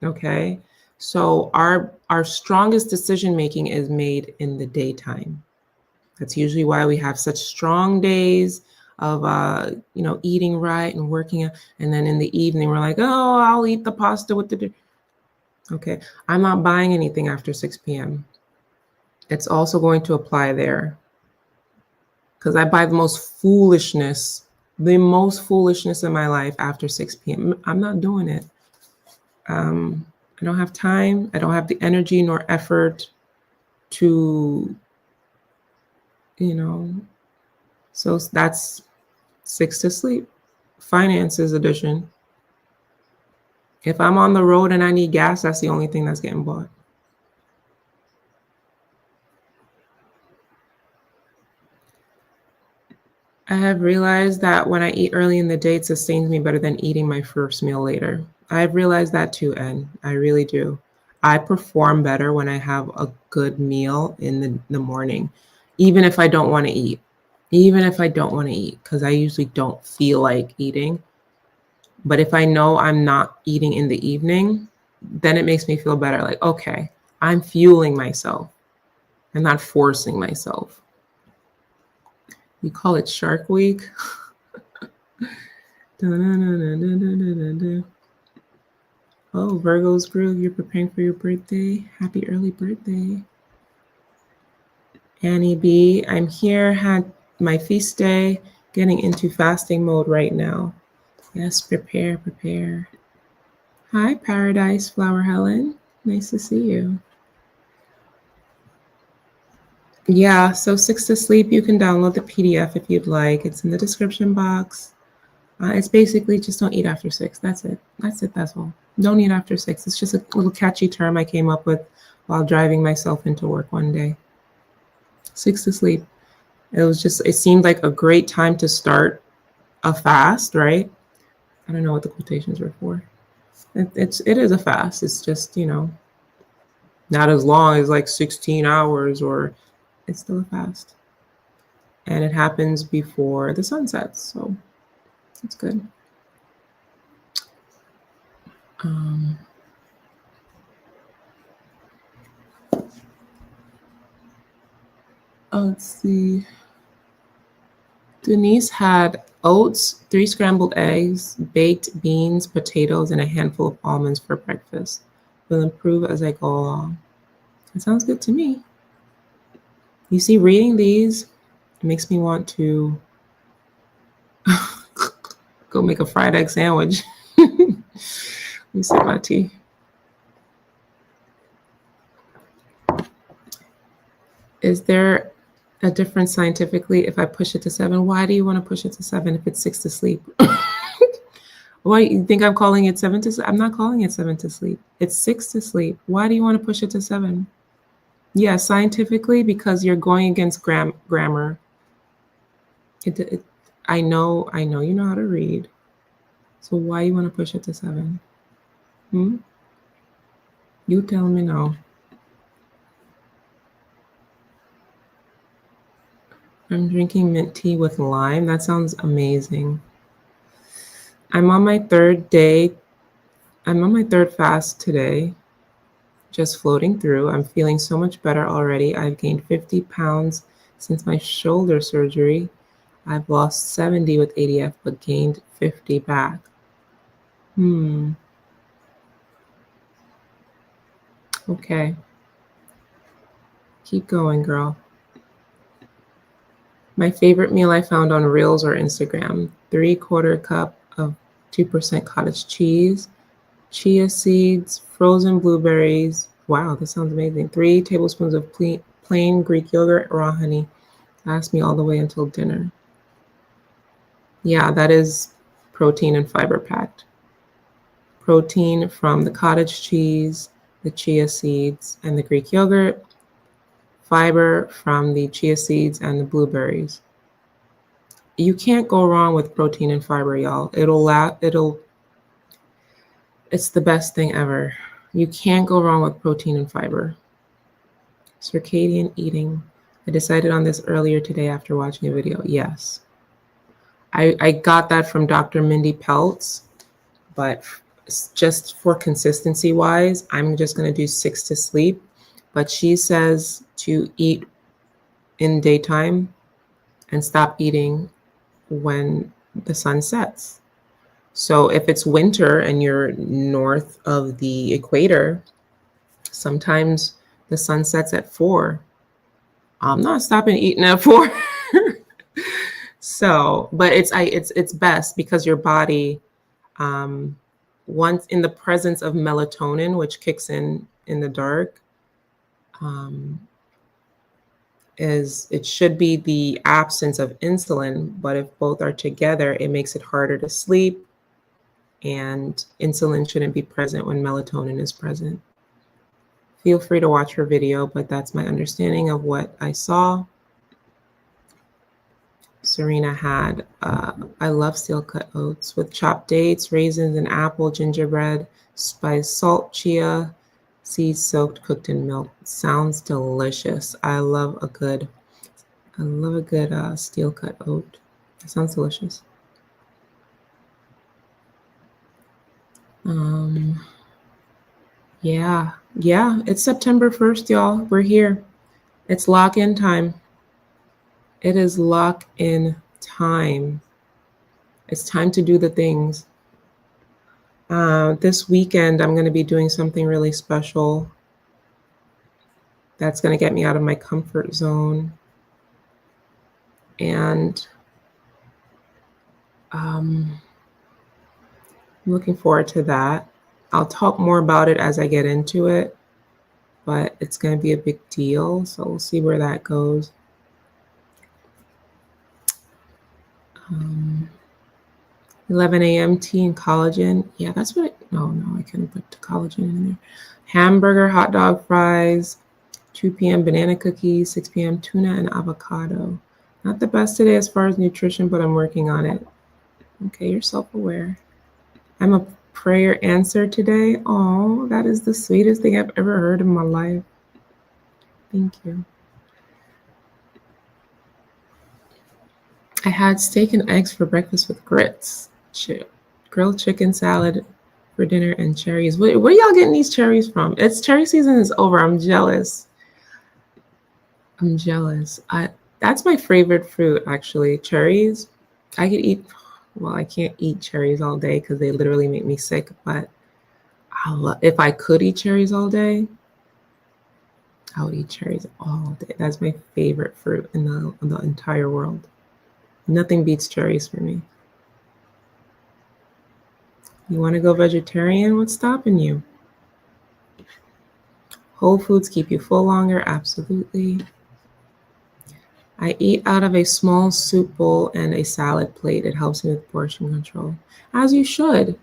Okay? So our strongest decision making is made in the daytime. That's usually why we have such strong days of eating right and working, and then in the evening we're like, oh, I'll eat the pasta with the. Okay, I'm not buying anything after 6 p.m. It's also going to apply there, because I buy the most foolishness in my life after 6 p.m. I'm not doing it. I don't have time. I don't have the energy nor effort to, so that's 6 to sleep. Finances edition. If I'm on the road and I need gas, that's the only thing that's getting bought. I have realized that when I eat early in the day, it sustains me better than eating my first meal later. I've realized that too, En. I really do. I perform better when I have a good meal in the morning, even if I don't want to eat. Because I usually don't feel like eating. But if I know I'm not eating in the evening, then it makes me feel better. Like, okay, I'm fueling myself. I'm not forcing myself. You call it Shark Week? Oh, Virgo's Groove, you're preparing for your birthday. Happy early birthday. Annie B, I'm here, had my feast day, getting into fasting mode right now. Yes, prepare. Hi, Paradise Flower Helen. Nice to see you. Yeah, so 6 to Sleep, you can download the PDF if you'd like. It's in the description box. It's basically just don't eat after 6. That's it. That's all. Don't eat after 6. It's just a little catchy term I came up with while driving myself into work one day. 6 to Sleep. It seemed like a great time to start a fast, right? I don't know what the quotations were for. It is a fast. It's just, not as long as like 16 hours, or it's still a fast. And it happens before the sun sets, so it's good. Let's see. Denise had oats, 3 scrambled eggs, baked beans, potatoes, and a handful of almonds for breakfast. Will improve as I go along. It sounds good to me. You see, reading these makes me want to go make a fried egg sandwich. Let me sip my tea. Is there a difference scientifically if I push it to 7? Why do you want to push it to 7 if it's 6 to sleep? Why you think I'm calling it 7 to sleep? I'm not calling it 7 to sleep. It's 6 to sleep. Why do you want to push it to 7? Yeah, scientifically, because you're going against grammar. I know you know how to read. So why you want to push it to 7? You tell me no. I'm drinking mint tea with lime. That sounds amazing. I'm on my 3rd day. I'm on my 3rd fast today. Just floating through. I'm feeling so much better already. I've gained 50 pounds since my shoulder surgery. I've lost 70 with ADF, but gained 50 back. Okay. Keep going, girl. My favorite meal I found on Reels or Instagram, 3/4 cup of 2% cottage cheese, chia seeds, frozen blueberries. Wow, this sounds amazing. 3 tablespoons of plain Greek yogurt, raw honey. Lasts me all the way until dinner. Yeah, that is protein and fiber packed. Protein from the cottage cheese, the chia seeds, and the Greek yogurt. Fiber from the chia seeds and the blueberries. You can't go wrong with protein and fiber, y'all. It's the best thing ever. You can't go wrong with protein and fiber. Circadian eating. I decided on this earlier today after watching a video. Yes. I got that from Dr. Mindy Peltz, but just for consistency wise, I'm just going to do 6 to sleep. But she says to eat in daytime and stop eating when the sun sets. So if it's winter and you're north of the equator, sometimes the sun sets at 4. I'm not stopping eating at 4. So, but it's best because your body, once in the presence of melatonin, which kicks in the dark, it should be the absence of insulin, but if both are together, it makes it harder to sleep, and insulin shouldn't be present when melatonin is present. Feel free to watch her video, but that's my understanding of what I saw. Serena had, I love steel cut oats with chopped dates, raisins, and apple, gingerbread, spice, salt, chia, seeds soaked, cooked in milk. Sounds delicious. I love a good steel cut oat. It sounds delicious. Yeah, it's September 1st, y'all. We're here. It's lock-in time. It is lock-in time. It's time to do the things. This weekend, I'm going to be doing something really special that's going to get me out of my comfort zone. And I'm looking forward to that. I'll talk more about it as I get into it, but it's going to be a big deal. So we'll see where that goes. 11 a.m. tea and collagen. Yeah, that's what no, I couldn't put the collagen in there. Hamburger, hot dog, fries, 2 p.m. banana cookies, 6 p.m. tuna and avocado. Not the best today as far as nutrition, but I'm working on it. Okay, you're self-aware. I'm a prayer answer today. Oh, that is the sweetest thing I've ever heard in my life. Thank you. I had steak and eggs for breakfast with grits. Grilled chicken salad for dinner and cherries. Where y'all getting these cherries from? It's cherry season is over. I'm jealous. That's my favorite fruit, actually. Cherries. I could eat, well, I can't eat cherries all day because they literally make me sick, but if I could eat cherries all day, I would eat cherries all day. That's my favorite fruit in the entire world. Nothing beats cherries for me. You want to go vegetarian? What's stopping you? Whole foods keep you full longer? Absolutely. I eat out of a small soup bowl and a salad plate. It helps me with portion control. As you should.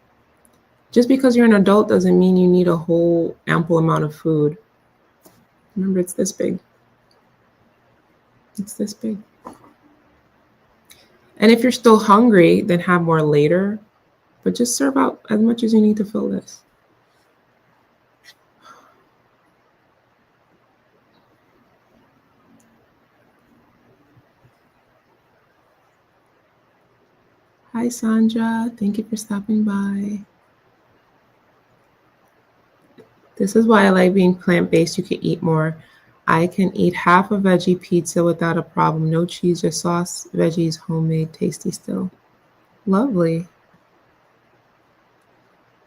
Just because you're an adult doesn't mean you need a whole ample amount of food. Remember, it's this big. It's this big. And if you're still hungry, then have more later. But just serve out as much as you need to fill this. Hi, Sandra. Thank you for stopping by. This is why I like being plant-based. You can eat more. I can eat half a veggie pizza without a problem. No cheese or sauce. Veggies, homemade, tasty still. Lovely.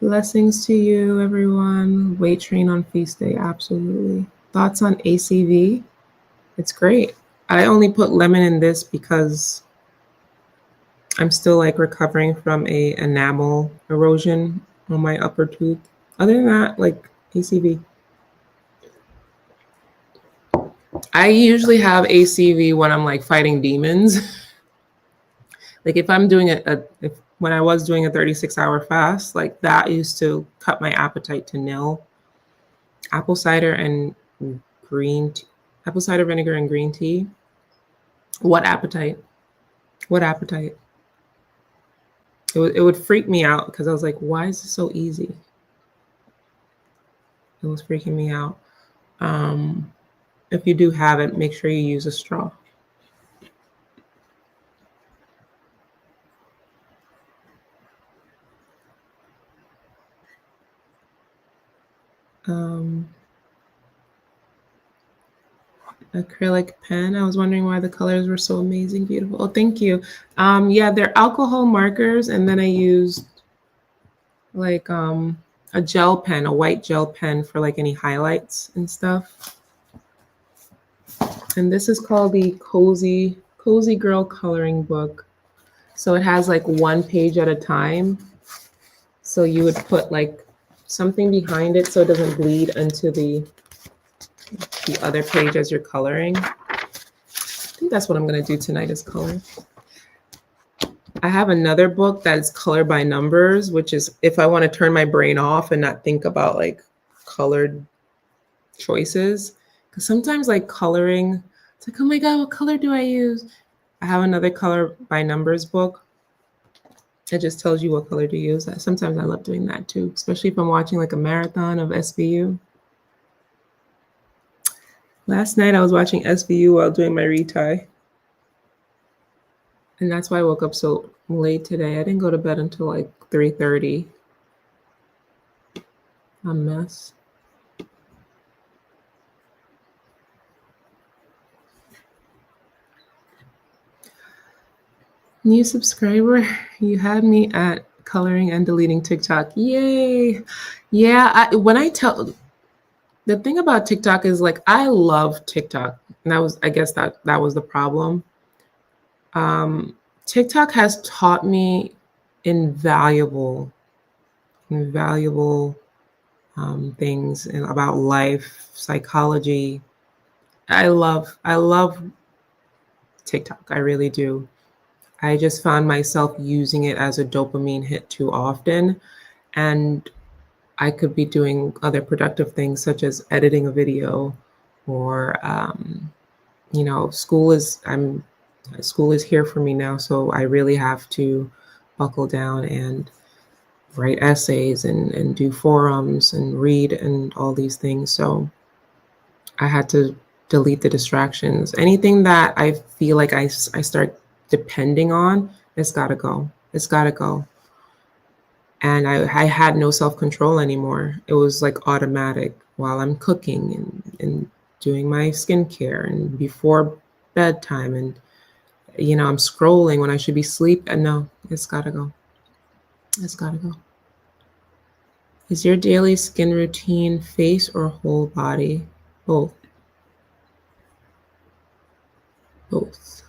Blessings to you, everyone. Weight train on feast day. Absolutely. Thoughts on ACV? It's great. I only put lemon in this because I'm still like recovering from a enamel erosion on my upper tooth. Other than that, like ACV. I usually have ACV when I'm like fighting demons. Like if I'm doing if when I was doing a 36-hour fast, like that used to cut my appetite to nil. Apple cider and green tea, apple cider vinegar and green tea. What appetite? What appetite? It would freak me out because I was like, why is this so easy? It was freaking me out. If you do have it, make sure you use a straw. Acrylic pen. I was wondering why the colors were so amazing, beautiful. Oh, thank you. Yeah, they're alcohol markers, and then I used like a gel pen, a white gel pen for like any highlights and stuff. And this is called the Cozy Girl Coloring Book. So it has like one page at a time. So you would put like something behind it so it doesn't bleed into the other page as you're coloring. I think that's what I'm going to do tonight is color. I have another book that is color by numbers, which is if I want to turn my brain off and not think about like colored choices. Because sometimes like coloring, it's like, oh my God, what color do I use? I have another color by numbers book. It just tells you what color to use. Sometimes I love doing that too, especially if I'm watching like a marathon of SVU. Last night I was watching SVU while doing my retie. And that's why I woke up so late today. I didn't go to bed until like 3:30. A mess. New subscriber, you had me at coloring and deleting TikTok. Yay. Yeah, the thing about TikTok is like I love TikTok. And I guess that was the problem. TikTok has taught me invaluable things about life, psychology. I love TikTok. I really do. I just found myself using it as a dopamine hit too often. And I could be doing other productive things such as editing a video or, school is here for me now. So I really have to buckle down and write essays and do forums and read and all these things. So I had to delete the distractions. Anything that I feel like I start depending on, it's got to go. It's got to go. And I had no self-control anymore. It was like automatic while I'm cooking and doing my skincare and before bedtime. And, I'm scrolling when I should be asleep. And no, it's got to go. It's got to go. Is your daily skin routine face or whole body? Both. Both.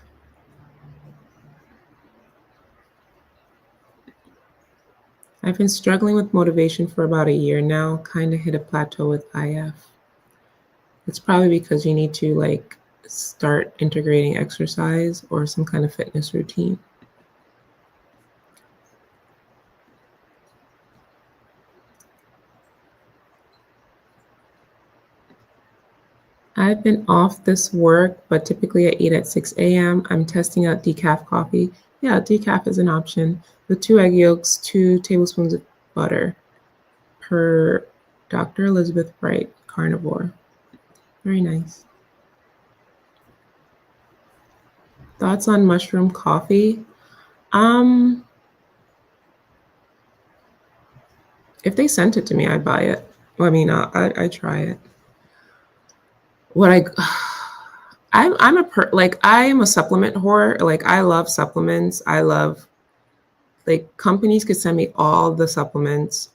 I've been struggling with motivation for about a year now, kind of hit a plateau with IF. It's probably because you need to like start integrating exercise or some kind of fitness routine. I've been off this work, but typically I eat at 6 a.m. I'm testing out decaf coffee. Yeah, decaf is an option. With 2 egg yolks, 2 tablespoons of butter per Dr. Elizabeth Bright, carnivore. Very nice. Thoughts on mushroom coffee? If they sent it to me, I'd buy it. Well, I mean, I try it. What I am a supplement whore. Like I love supplements. I love like companies could send me all the supplements.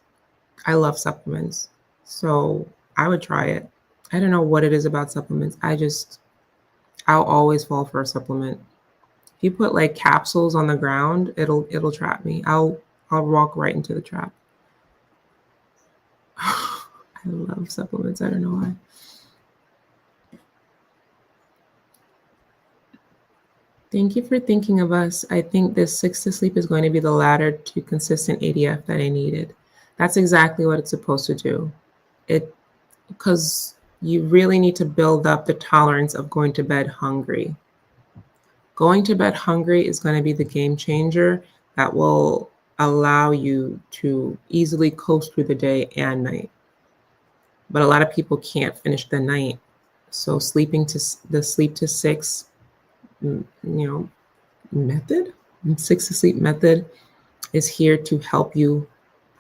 I love supplements. So I would try it. I don't know what it is about supplements. I'll always fall for a supplement. If you put like capsules on the ground, it'll trap me. I'll walk right into the trap. I love supplements. I don't know why. Thank you for thinking of us. I think this 6 to sleep is going to be the ladder to consistent ADF that I needed. That's exactly what it's supposed to do. Because you really need to build up the tolerance of going to bed hungry. Going to bed hungry is going to be the game changer that will allow you to easily coast through the day and night. But a lot of people can't finish the night. So the sleep to 6, method, 6 to sleep method is here to help you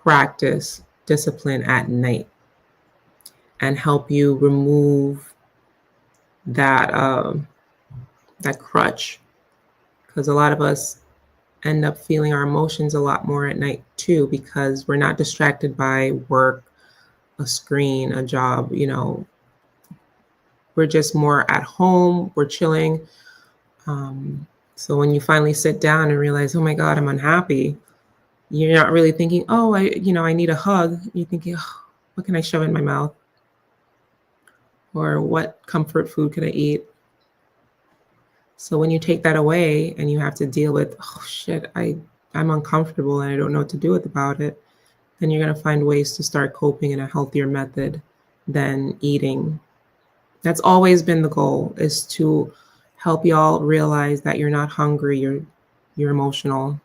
practice discipline at night and help you remove that crutch, because a lot of us end up feeling our emotions a lot more at night too, because we're not distracted by work, a screen, a job. We're just more at home, we're chilling. So when you finally sit down and realize, oh my God, I'm unhappy, you're not really thinking, oh, I need a hug. You're thinking, oh, what can I shove in my mouth? Or what comfort food could I eat? So when you take that away and you have to deal with, oh shit, I'm uncomfortable and I don't know what to do about it, then you're going to find ways to start coping in a healthier method than eating. That's always been the goal, is to help y'all realize that you're not hungry, you're emotional.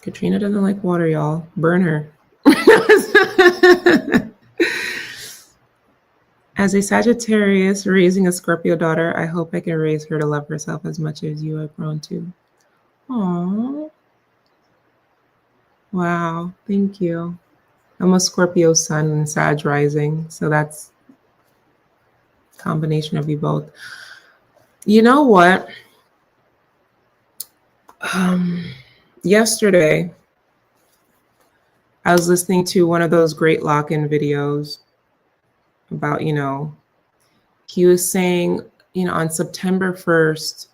Katrina doesn't like water, y'all. Burn her. As a Sagittarius raising a Scorpio daughter, I hope I can raise her to love herself as much as you have grown to. Aww. Wow, thank you. I'm a Scorpio sun and Sag rising, so that's a combination of you both. You know what? Yesterday, I was listening to one of those great Lockin videos about, he was saying, on September 1st,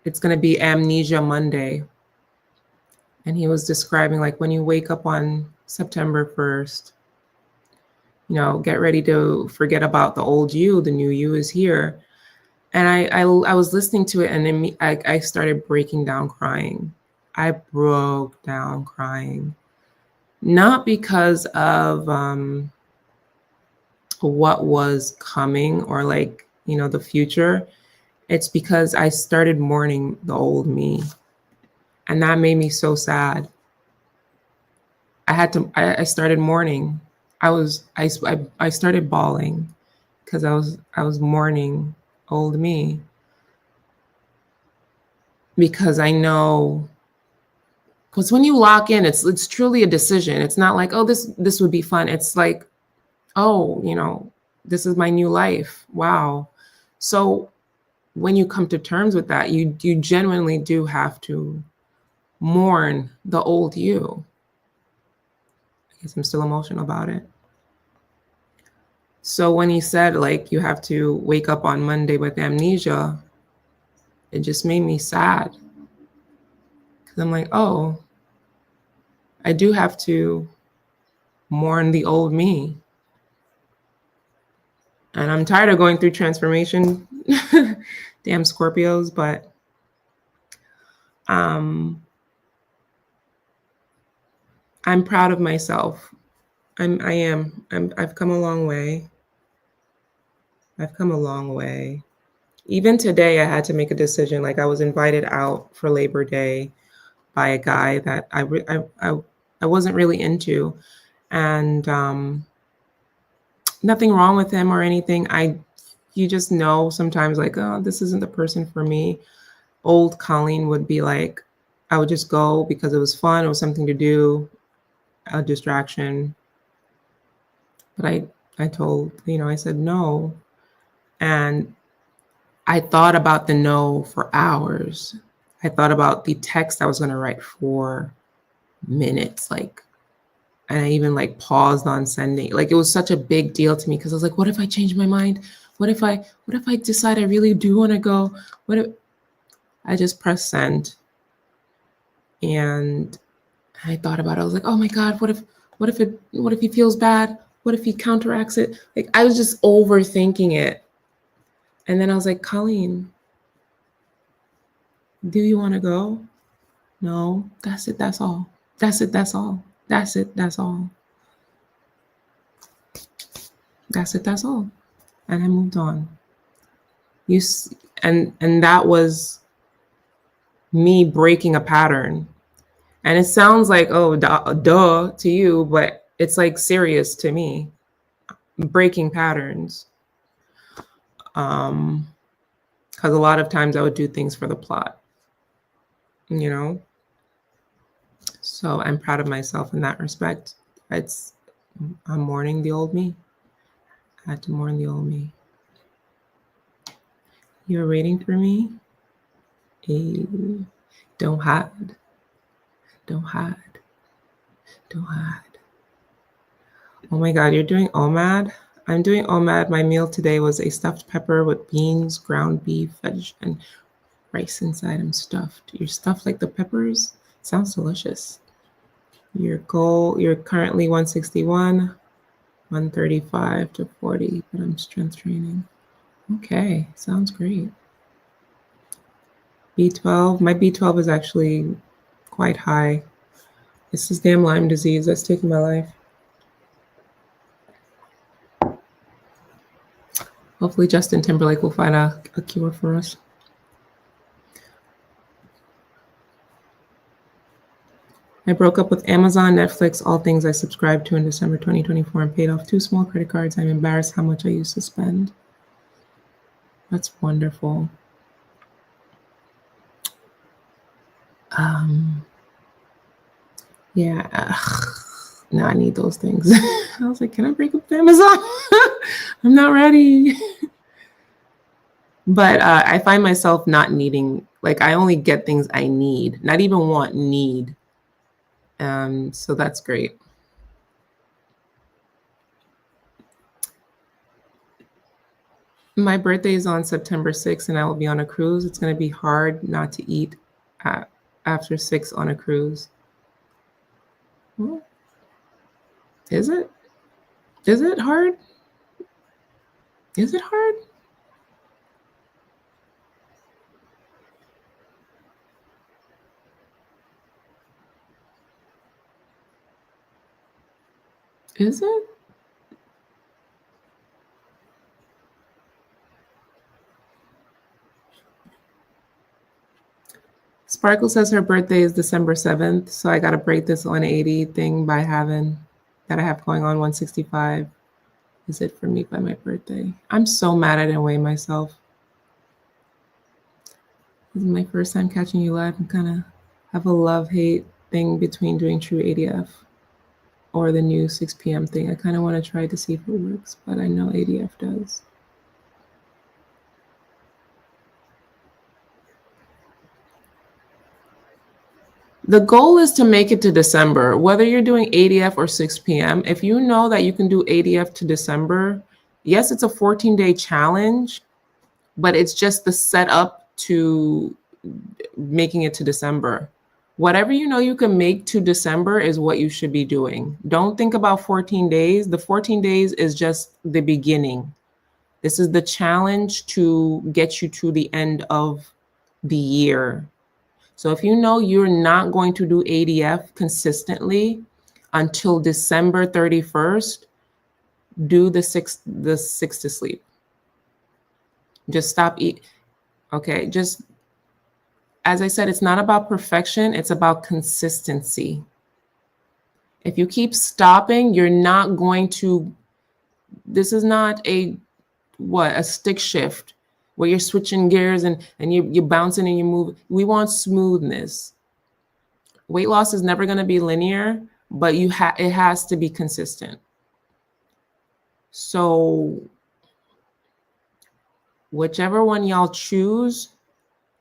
it's going to be Amnesia Monday. And he was describing, like, when you wake up on September 1st, get ready to forget about the old you. The new you is here. And I was listening to it, and then I started breaking down crying. I broke down crying. Not because of what was coming or the future. It's because I started mourning the old me. And that made me so sad. I started mourning. I started bawling because I was mourning old me. Because I know, because when you lock in, it's truly a decision. It's not like, oh, this would be fun. It's like, oh, this is my new life. Wow. So when you come to terms with that, you genuinely do have to mourn the old you. I guess I'm still emotional about it. So when he said, like, you have to wake up on Monday with amnesia, it just made me sad. Because I'm like, oh, I do have to mourn the old me. And I'm tired of going through transformation. Damn Scorpios, but I'm proud of myself. I've come a long way. I've come a long way. Even today, I had to make a decision. Like, I was invited out for Labor Day by a guy that I wasn't really into, and nothing wrong with him or anything. You just know sometimes, like, oh, this isn't the person for me. Old Colleen would be like, I would just go because it was fun. It was something to do, a distraction. But I told, I said no. And I thought about the no for hours. I thought about the text I was going to write for minutes. And I even paused on sending. It was such a big deal to me because I was like, what if I change my mind? What if I decide I really do want to go? What if I just press send? And I thought about it. I was like, oh my God, what if he feels bad? What if he counteracts it? Like, I was just overthinking it. And then I was like, Colleen, do you want to go? No, that's it. That's all. That's it. That's all. That's it. That's all. That's it. That's all. And I moved on. And that was me breaking a pattern. And it sounds like, oh, duh to you, but it's like serious to me. Breaking patterns. Because a lot of times I would do things for the plot, you know? So I'm proud of myself in that respect. I'm mourning the old me. I had to mourn the old me. You're waiting for me? Hey, don't hide. Don't hide. Don't hide. Oh my God, you're doing OMAD? I'm doing OMAD. My meal today was a stuffed pepper with beans, ground beef, veg, and rice inside. I'm stuffed. You're stuffed like the peppers? Sounds delicious. Your goal, you're currently 161, 135 to 40, but I'm strength training. Okay, sounds great. B12, my B12 is actually quite high. It's this damn Lyme disease that's taking my life. Hopefully Justin Timberlake will find a cure for us. I broke up with Amazon, Netflix, all things I subscribed to in December 2024 and paid off 2 small credit cards. I'm embarrassed how much I used to spend. That's wonderful. Yeah. No, I need those things. I was like, can I break up with Amazon? I'm not ready. But I find myself not needing, like, I only get things I need, not even want, need. So that's great. My birthday is on September 6th and I will be on a cruise. It's going to be hard not to eat after 6 on a cruise. Well, is it? Is it hard? Is it hard? Is it? Sparkle says her birthday is December 7th, so I got to break this 180 thing by having that I have going on 165. Is it for me by my birthday? I'm so mad I didn't weigh myself. This is my first time catching you live. I'm kind of have a love-hate thing between doing True ADF or the new 6 p.m. thing. I kind of want to try to see if it works, but I know ADF does. The goal is to make it to December, whether you're doing ADF or 6 p.m. If you know that you can do ADF to December, yes, it's a 14-day challenge, but it's just the setup to making it to December. Whatever you know you can make to December is what you should be doing. Don't think about 14 days. The 14 days is just the beginning. This is the challenge to get you to the end of the year. So if you know you're not going to do ADF consistently until December 31st, do the six to sleep. Just stop eat. Okay, just as I said, it's not about perfection, it's about consistency. If you keep stopping, you're not going to, this is not a stick shift where you're switching gears and you're bouncing and you move. We want smoothness. Weight loss is never going to be linear, but it has to be consistent. So whichever one y'all choose,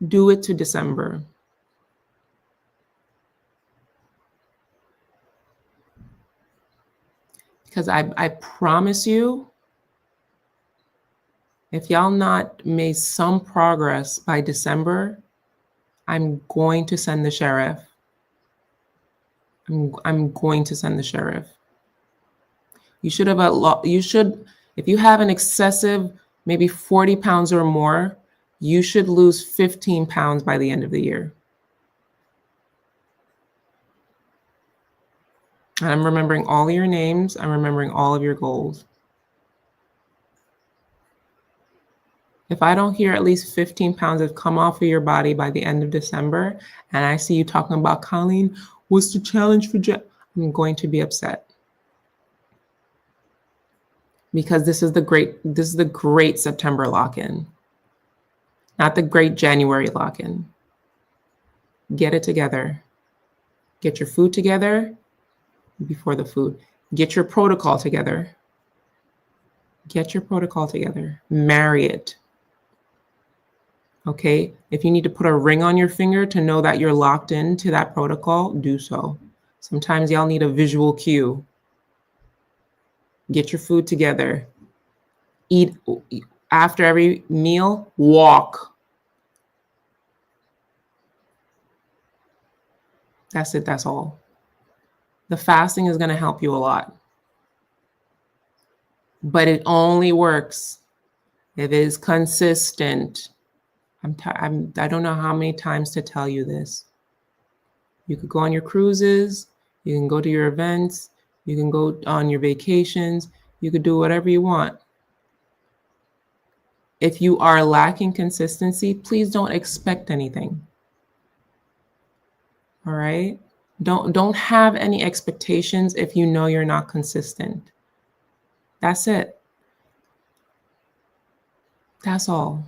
do it to December. Because I promise you, If y'all not made some progress by December, I'm going to send the sheriff. I'm going to send the sheriff. You should have if you have an excessive, maybe 40 pounds or more, you should lose 15 pounds by the end of the year. And I'm remembering all your names. I'm remembering all of your goals. If I don't hear at least 15 pounds have come off of your body by the end of December, and I see you talking about, Colleen, what's the challenge for I'm going to be upset. Because this is the great September lock-in, not the great January lock-in. Get it together. Get your food together before the food. Get your protocol together. Get your protocol together. Marry it. Okay? If you need to put a ring on your finger to know that you're locked into that protocol, do so. Sometimes y'all need a visual cue. Get your food together. Eat after every meal, walk. That's it, that's all. The fasting is going to help you a lot. But it only works if it is consistent. I don't know how many times to tell you this. You could go on your cruises, you can go to your events, you can go on your vacations, you could do whatever you want. If you are lacking consistency, please don't expect anything. All right? Don't have any expectations if you know you're not consistent. That's it. That's all.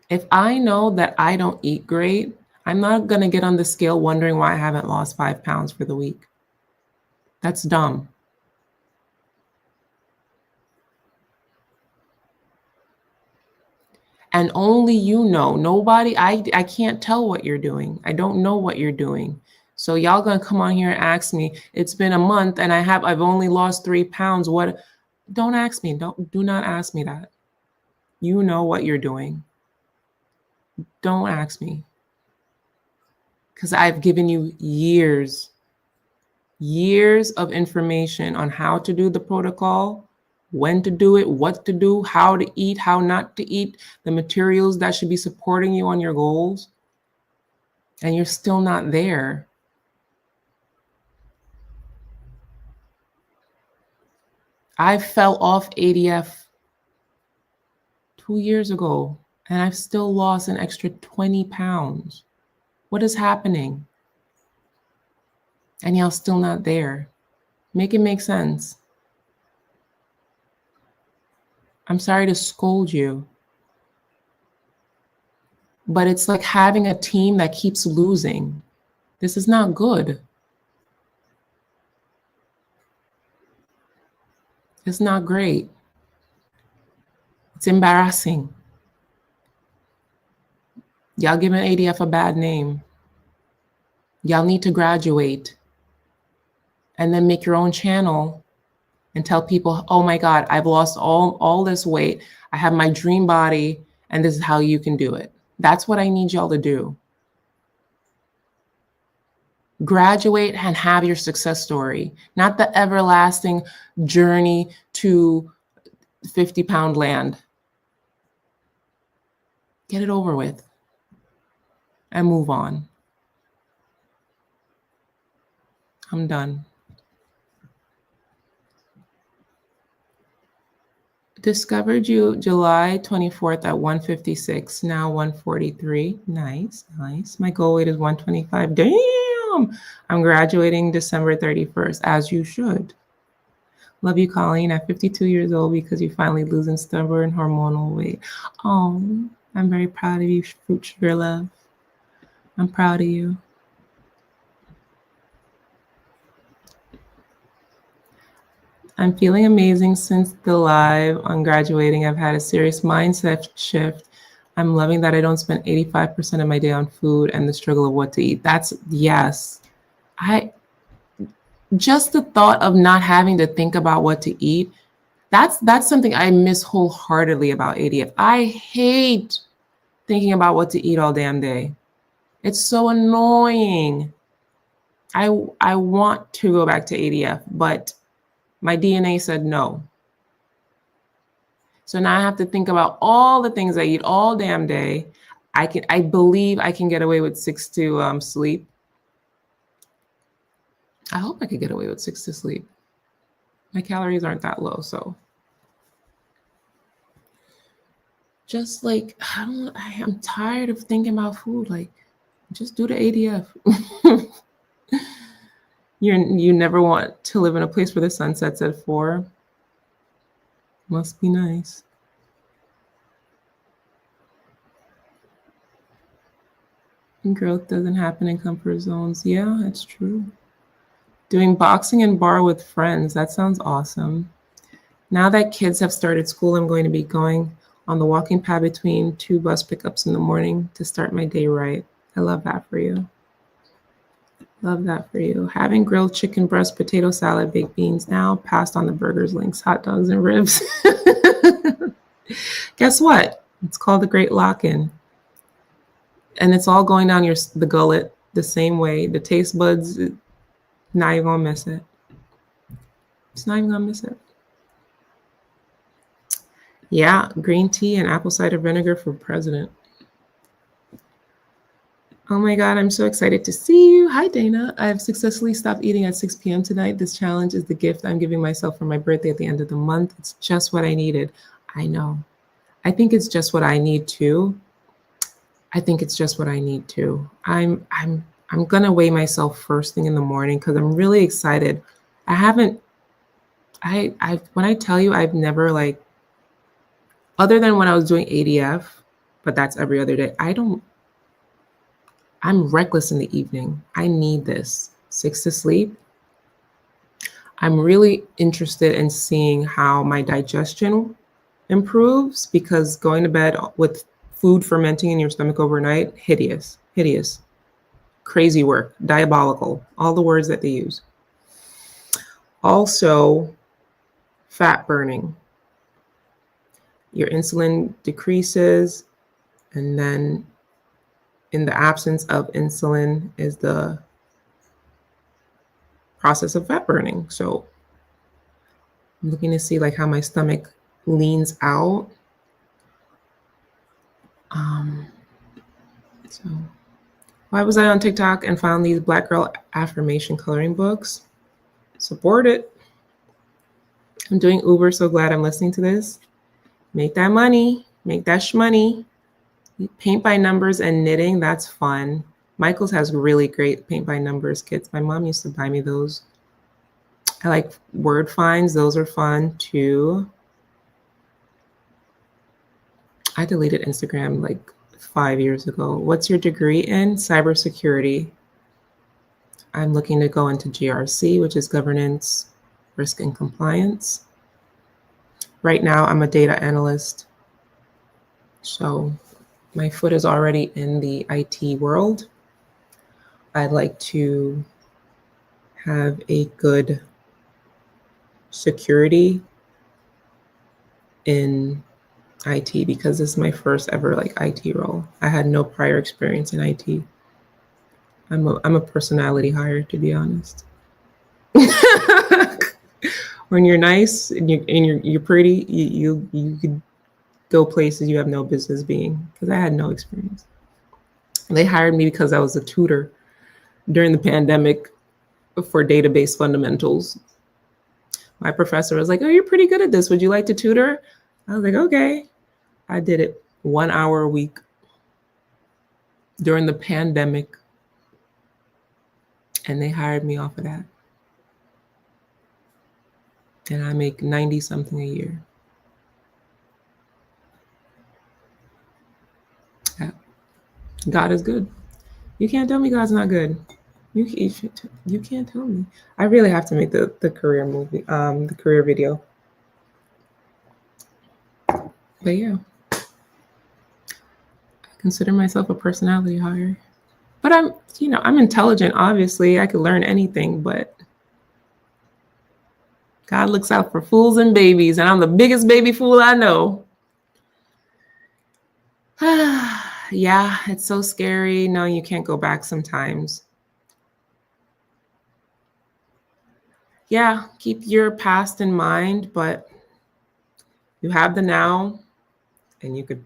If I know that I don't eat great, I'm not going to get on the scale wondering why I haven't lost 5 pounds for the week. That's dumb. And only you know. Nobody, I can't tell what you're doing. I don't know what you're doing. So y'all gonna come on here and ask me, it's been a month and I've only lost 3 pounds. What? Don't ask me. Do not ask me that. You know what you're doing. Don't ask me. Because I've given you years of information on how to do the protocol, when to do it, what to do, how to eat, how not to eat, the materials that should be supporting you on your goals. And you're still not there. I fell off ADF 2 years ago, and I've still lost an extra 20 pounds. What is happening? And y'all still not there. Make it make sense. I'm sorry to scold you, but it's like having a team that keeps losing. This is not good. It's not great. It's embarrassing. Y'all giving ADF a bad name. Y'all need to graduate and then make your own channel and tell people, oh my God, I've lost all this weight. I have my dream body, and this is how you can do it. That's what I need y'all to do. Graduate and have your success story, not the everlasting journey to 50-pound land. Get it over with and move on. I'm done. Discovered you July 24th at 156, now 143. Nice. My goal weight is 125. Damn! I'm graduating December 31st, as you should. Love you, Colleen, at 52 years old because you're finally losing stubborn hormonal weight. Oh, I'm very proud of you, Fruit Sugar Love. I'm proud of you. I'm feeling amazing since the live on graduating. I've had a serious mindset shift. I'm loving that I don't spend 85% of my day on food and the struggle of what to eat. Yes. Just the thought of not having to think about what to eat, That's something I miss wholeheartedly about ADF. I hate thinking about what to eat all damn day. It's so annoying. I want to go back to ADF, but my DNA said no. So now I have to think about all the things I eat all damn day. I believe I can get away with 6 to sleep. I hope I could get away with 6 to sleep. My calories aren't that low, so just like I'm tired of thinking about food. Like, just do the ADF. You never want to live in a place where the sun sets at 4. Must be nice. And growth doesn't happen in comfort zones. Yeah, that's true. Doing boxing and bar with friends. That sounds awesome. Now that kids have started school, I'm going to be going on the walking pad between 2 bus pickups in the morning to start my day right. I love that for you. Love that for you. Having grilled chicken breast, potato salad, baked beans now, passed on the burgers, links, hot dogs, and ribs. Guess what? It's called the Great Lockin. And it's all going down the gullet the same way. The taste buds, now you're going to miss it. It's not even going to miss it. Yeah, green tea and apple cider vinegar for president. Oh my God, I'm so excited to see you. Hi, Dana. I've successfully stopped eating at 6 p.m. tonight. This challenge is the gift I'm giving myself for my birthday at the end of the month. It's just what I needed. I know. I think it's just what I need too. I'm gonna weigh myself first thing in the morning because I'm really excited. When I tell you I've never other than when I was doing ADF, but that's every other day. I'm reckless in the evening. I need this 6 to sleep. I'm really interested in seeing how my digestion improves because going to bed with food fermenting in your stomach overnight, hideous, crazy work, diabolical, all the words that they use. Also, fat burning. Your insulin decreases, and then in the absence of insulin is the process of fat burning. So I'm looking to see how my stomach leans out. So why was I on TikTok and found these Black girl affirmation coloring books? Support it. I'm doing Uber, so glad I'm listening to this. Make that money, make that shmoney. Paint by numbers and knitting, that's fun. Michael's has really great paint by numbers kits. My mom used to buy me those. I like word finds, those are fun too. I deleted Instagram 5 years ago. What's your degree in? Cybersecurity. I'm looking to go into GRC, which is governance, risk, and compliance. Right now, I'm a data analyst. So my foot is already in the IT world. I'd like to have a good security in IT because this is my first ever IT role. I had no prior experience in IT. I'm a personality hire, to be honest. When you're nice and you're pretty, you could go places you have no business being. Because I had no experience. They hired me because I was a tutor during the pandemic for database fundamentals. My professor was like, "Oh, you're pretty good at this. Would you like to tutor?" I was like, "Okay." I did it 1 hour a week during the pandemic, and they hired me off of that. And I make 90 something a year. Yeah. God is good. You can't tell me God's not good. You can't tell me. I really have to make the career movie, the career video. But yeah, I consider myself a personality hire. But I'm intelligent, obviously. I could learn anything, but God looks out for fools and babies, and I'm the biggest baby fool I know. Yeah, it's so scary knowing you can't go back sometimes. Yeah, keep your past in mind, but you have the now and you could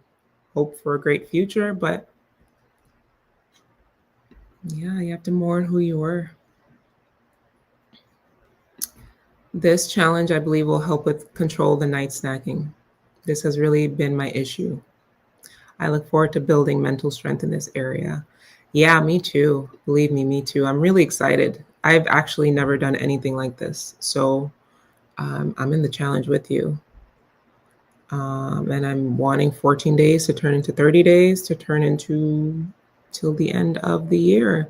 hope for a great future, but yeah, you have to mourn who you were. This challenge, I believe, will help with control the night snacking. This has really been my issue. I look forward to building mental strength in this area. Yeah, me too. Believe me, me too. I'm really excited. I've actually never done anything like this. So I'm in the challenge with you. And I'm wanting 14 days to turn into 30 days to turn into till the end of the year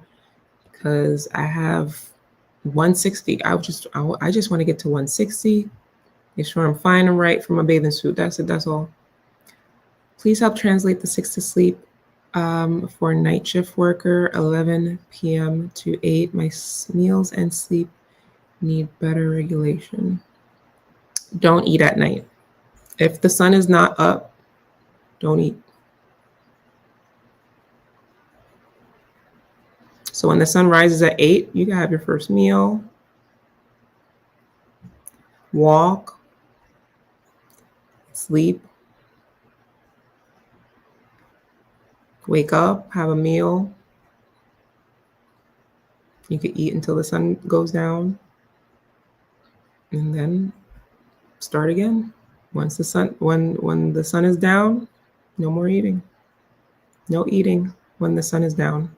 because I have 160. I just want to get to 160. Make sure I'm fine and right for my bathing suit. That's it. That's all. Please help translate the 6 to sleep for night shift worker, 11 p.m. to 8. My meals and sleep need better regulation. Don't eat at night. If the sun is not up, don't eat. So when the sun rises at 8, you can have your first meal, walk, sleep, wake up, have a meal. You could eat until the sun goes down and then start again. Once the sun, when the sun is down, no more eating. No eating when the sun is down.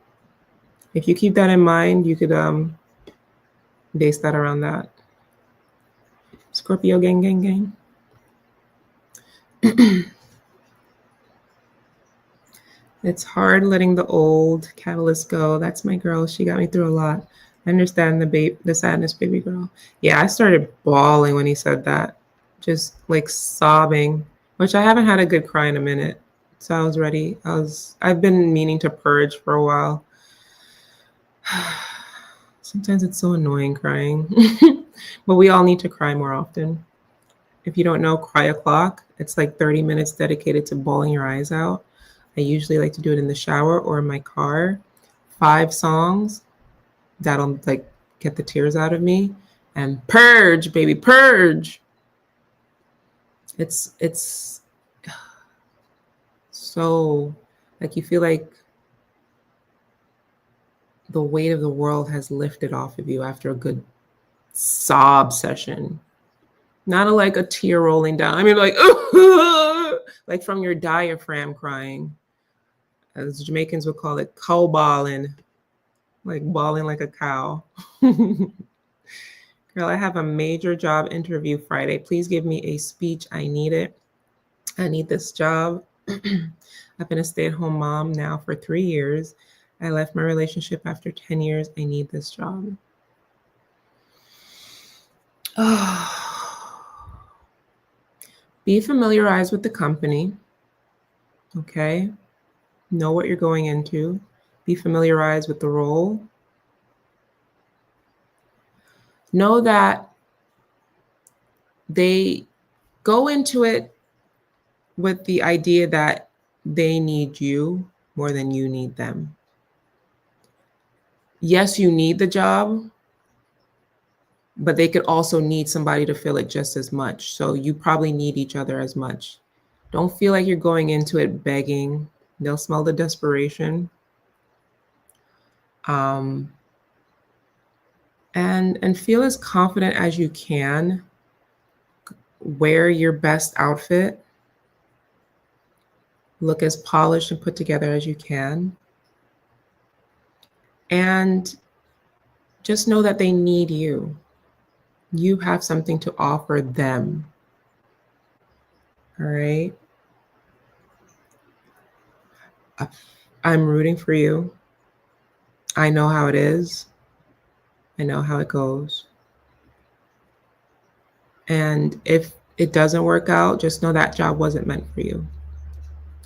If you keep that in mind, you could base that around that. Scorpio gang, gang, gang. It's hard letting the old catalyst go. That's my girl. She got me through a lot. I understand the sadness, baby girl. Yeah, I started bawling when he said that. Just like sobbing, which I haven't had a good cry in a minute. So I was ready. I've been meaning to purge for a while. Sometimes it's so annoying crying. But we all need to cry more often. If you don't know, cry o'clock. It's like 30 minutes dedicated to bawling your eyes out. I usually like to do it in the shower or in my car. 5 songs that'll like get the tears out of me. And purge, baby, purge. It's so like you feel like the weight of the world has lifted off of you after a good sob session. Not like a tear rolling down. I mean, like, like from your diaphragm crying. As Jamaicans would call it, cow bawling, like bawling like a cow. Girl, I have a major job interview Friday. Please give me a speech. I need it. I need this job. I've been a stay-at-home mom now for 3 years. I left my relationship after 10 years. I need this job. Be familiarized with the company. Okay. Know what you're going into. Be familiarized with the role. Know that they go into it with the idea that they need you more than you need them. Yes, you need the job, but they could also need somebody to fill it just as much. So you probably need each other as much. Don't feel like you're going into it begging. They'll smell the desperation. And feel as confident as you can. Wear your best outfit. Look as polished and put together as you can. And just know that they need you. You have something to offer them. All right? I'm rooting for you. I know how it is. I know how it goes. And if it doesn't work out, just know that job wasn't meant for you.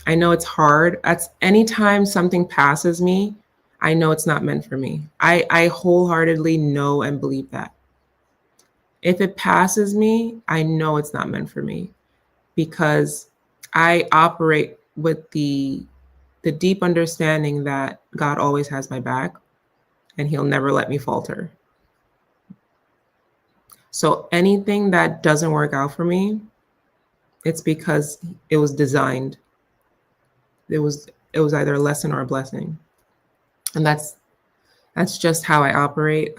I know it's hard. That's anytime something passes me, I know it's not meant for me. I wholeheartedly know and believe that. If it passes me, I know it's not meant for me, because I operate with the deep understanding that God always has my back and he'll never let me falter. So anything that doesn't work out for me, it's because it was designed. It was either a lesson or a blessing. And that's just how I operate.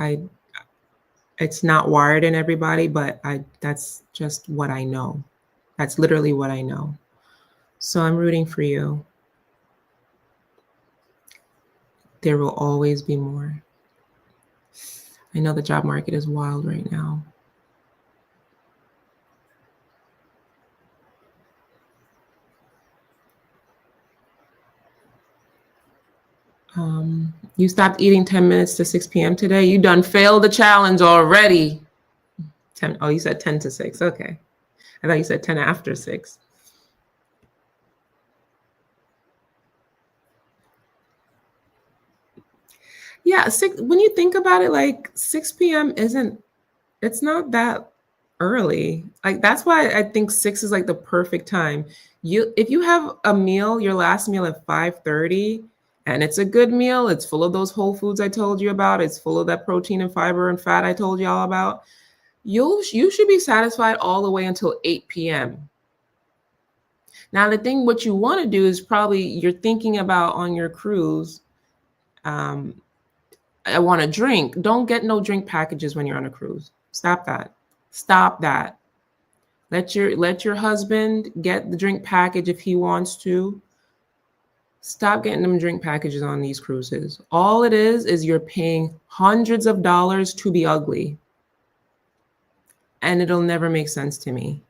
It's not wired in everybody, but that's just what I know. That's literally what I know. So I'm rooting for you. There will always be more. I know the job market is wild right now. You stopped eating 10 minutes to 6 p.m. today? You done failed the challenge already. 10, oh, you said 10 to 6. Okay. I thought you said 10 after 6. Yeah, when you think about it, like 6 p.m. it's not that early. Like that's why I think 6 is like the perfect time. If you have a meal, your last meal at 5:30, and it's a good meal, it's full of those whole foods I told you about, it's full of that protein and fiber and fat I told you all about, you should be satisfied all the way until 8 p.m. Now what you want to do is probably you're thinking about on your cruise, I want a drink. Don't get no drink packages when you're on a cruise. Stop that. Stop that. Let your husband get the drink package if he wants to. Stop getting them drink packages on these cruises. All it is you're paying hundreds of dollars to be ugly. And it'll never make sense to me.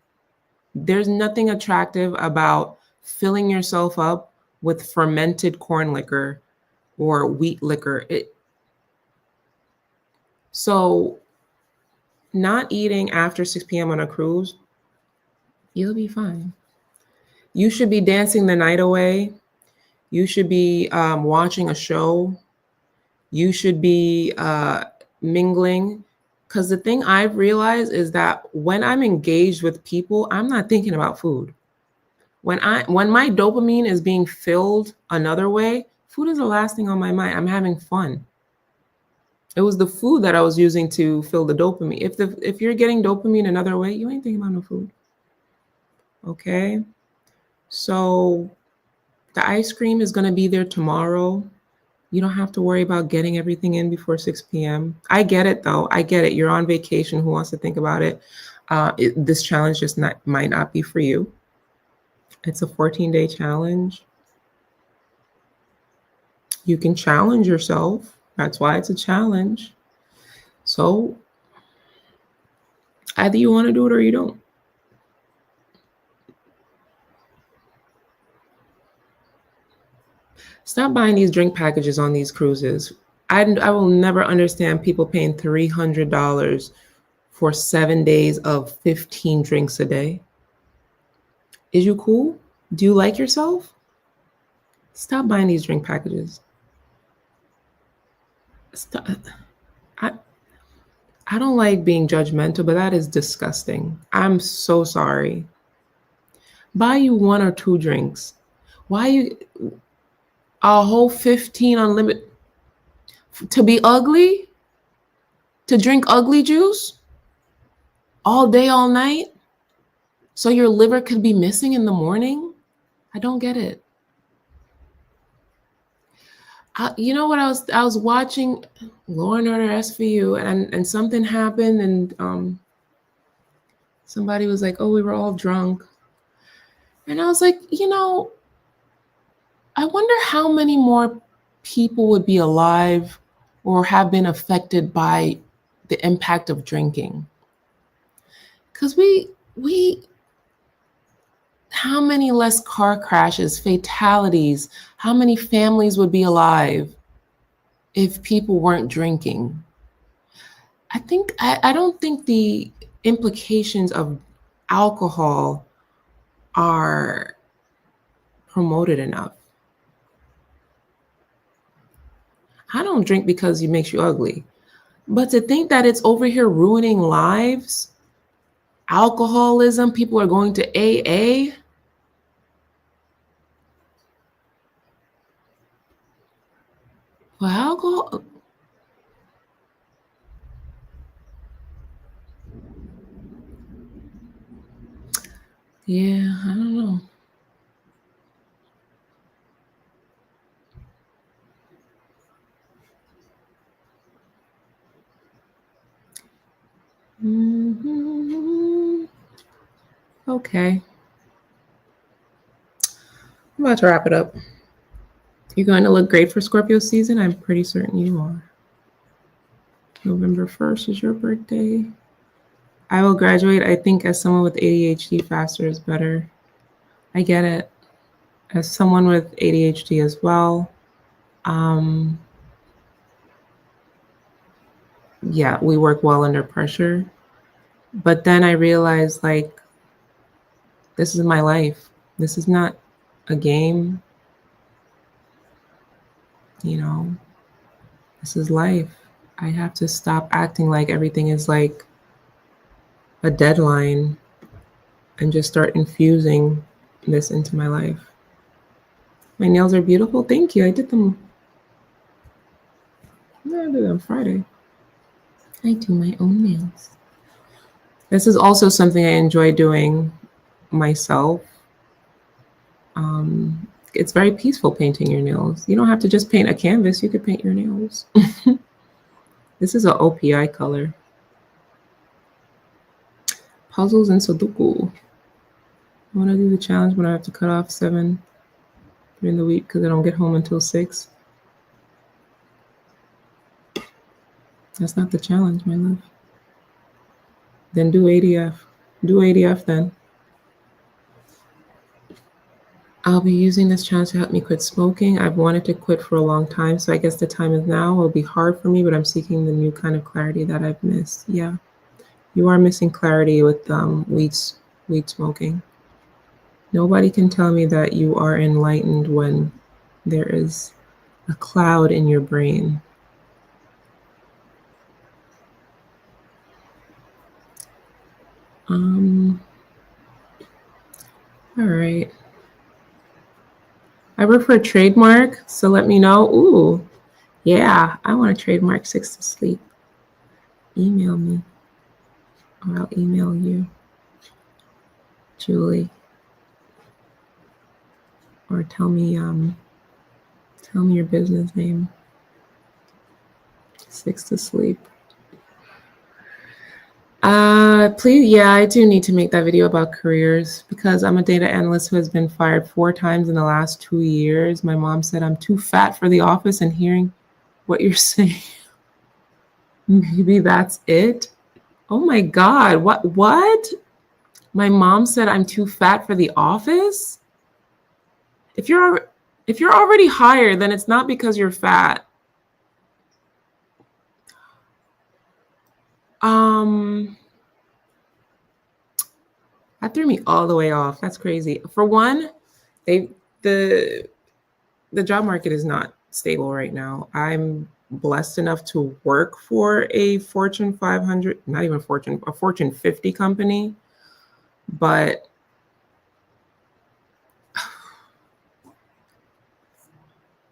There's nothing attractive about filling yourself up with fermented corn liquor or wheat liquor. So not eating after 6 p.m. on a cruise, you'll be fine. You should be dancing the night away. You should be watching a show. You should be mingling. Because the thing I've realized is that when I'm engaged with people, I'm not thinking about food. When my dopamine is being filled another way, food is the last thing on my mind. I'm having fun. It was the food that I was using to fill the dopamine. If you're getting dopamine another way, you ain't thinking about no food. Okay? So the ice cream is going to be there tomorrow. You don't have to worry about getting everything in before 6 p.m. I get it, though. I get it. You're on vacation. Who wants to think about it? This challenge just might not be for you. It's a 14-day challenge. You can challenge yourself. That's why it's a challenge. So either you want to do it or you don't. Stop buying these drink packages on these cruises. I will never understand people paying $300 for 7 days of 15 drinks a day. Is you cool? Do you like yourself? Stop buying these drink packages. Stop. I don't like being judgmental, but that is disgusting. I'm so sorry. Buy you 1 or 2 drinks. Why you a whole 15 unlimited to be ugly? To drink ugly juice? All day, all night? So your liver could be missing in the morning? I don't get it. You know what? I was watching Law and Order SVU, and something happened, and somebody was like, "Oh, we were all drunk," and I was like, I wonder how many more people would be alive or have been affected by the impact of drinking. Because how many less car crashes, fatalities, how many families would be alive if people weren't drinking? I don't think the implications of alcohol are promoted enough. I don't drink because it makes you ugly. But to think that it's over here ruining lives, alcoholism, people are going to AA. Well, alcohol. Yeah, I don't know. Okay. I'm about to wrap it up. You're going to look great for Scorpio season. I'm pretty certain you are. November 1st is your birthday. I will graduate, I think, as someone with ADHD, faster is better. I get it. As someone with ADHD as well. Yeah, we work well under pressure. But then I realized, like, this is my life. This is not a game. You know, this is life. I have to stop acting like everything is like a deadline and just start infusing this into my life. My nails are beautiful. Thank you. I did them. No, I did them Friday. I do my own nails. This is also something I enjoy doing myself. It's very peaceful painting your nails. You don't have to just paint a canvas. You could paint your nails. This is an OPI color. Puzzles and Sudoku. I want to do the challenge when I have to cut off 7 during the week because I don't get home until 6. That's not the challenge, my love. Then do ADF. Do ADF then. I'll be using this challenge to help me quit smoking. I've wanted to quit for a long time, so I guess the time is now. It'll be hard for me, but I'm seeking the new kind of clarity that I've missed. Yeah, you are missing clarity with weed smoking. Nobody can tell me that you are enlightened when there is a cloud in your brain. All right. I work for a trademark, so let me know. Ooh, yeah, I want to trademark 6 to sleep. Email me, or I'll email you, Julie. Or tell me your business name. 6 to sleep. Please, yeah, I do need to make that video about careers because I'm a data analyst who has been fired 4 times in the last 2 years. My mom said I'm too fat for the office, and hearing what you're saying, maybe that's it. Oh my God, what? My mom said I'm too fat for the office? If you're already hired, then it's not because you're fat. That threw me all the way off. That's crazy. For one, the job market is not stable right now. I'm blessed enough to work for a Fortune 500, not even Fortune, a Fortune 50 company, but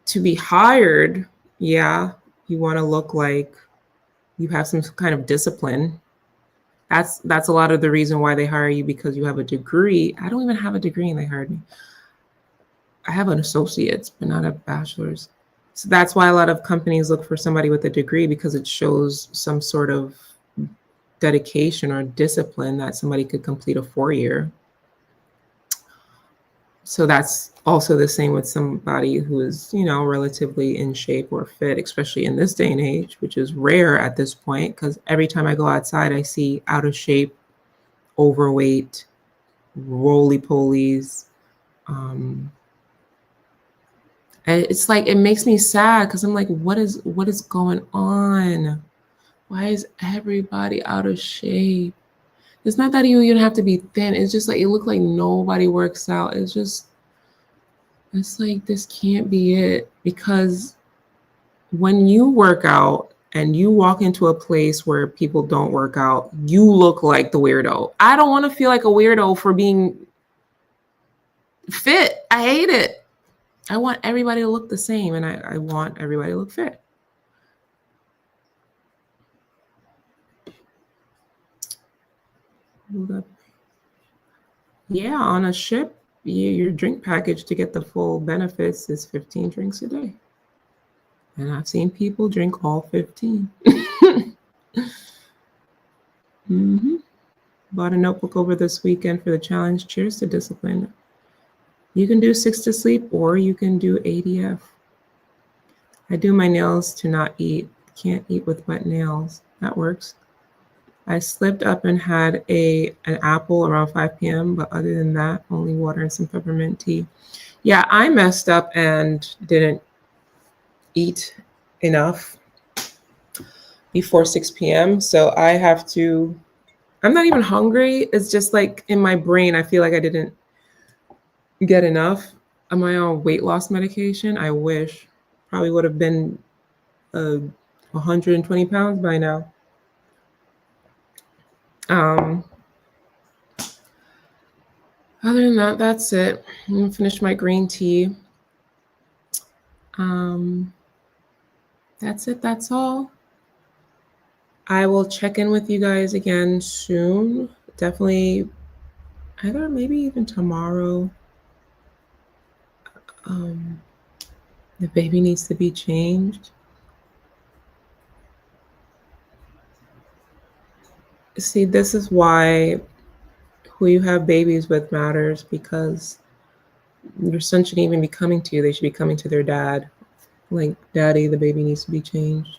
to be hired, yeah, you want to look like you have some kind of discipline. That's a lot of the reason why they hire you, because you have a degree. I don't even have a degree and they hired me. I have an associate's, but not a bachelor's. So that's why a lot of companies look for somebody with a degree, because it shows some sort of dedication or discipline that somebody could complete a 4-year. So that's also the same with somebody who is, relatively in shape or fit, especially in this day and age, which is rare at this point, because every time I go outside, I see out of shape, overweight, roly-polies. It's like, it makes me sad because I'm like, what is going on? Why is everybody out of shape? It's not that you even have to be thin. It's just like, it looks like nobody works out. It's like, this can't be it. Because when you work out and you walk into a place where people don't work out, you look like the weirdo. I don't want to feel like a weirdo for being fit. I hate it. I want everybody to look the same, and I want everybody to look fit. Yeah, on a ship, your drink package to get the full benefits is 15 drinks a day. And I've seen people drink all 15. Bought a notebook over this weekend for the challenge. Cheers to discipline. You can do 6 to sleep, or you can do ADF. I do my nails to not eat. Can't eat with wet nails. That works. I slipped up and had an apple around 5 p.m., but other than that, only water and some peppermint tea. Yeah, I messed up and didn't eat enough before 6 p.m. So I have to, I'm not even hungry. It's just like in my brain, I feel like I didn't get enough. Am I on weight loss medication? I wish. Probably would have been 120 pounds by now. Other than that, that's it. I'm gonna finish my green tea. That's it. That's all. I will check in with you guys again soon. Definitely, either maybe even tomorrow. The baby needs to be changed. See, this is why who you have babies with matters, because your son shouldn't even be coming to you. They should be coming to their dad. Like, daddy, the baby needs to be changed.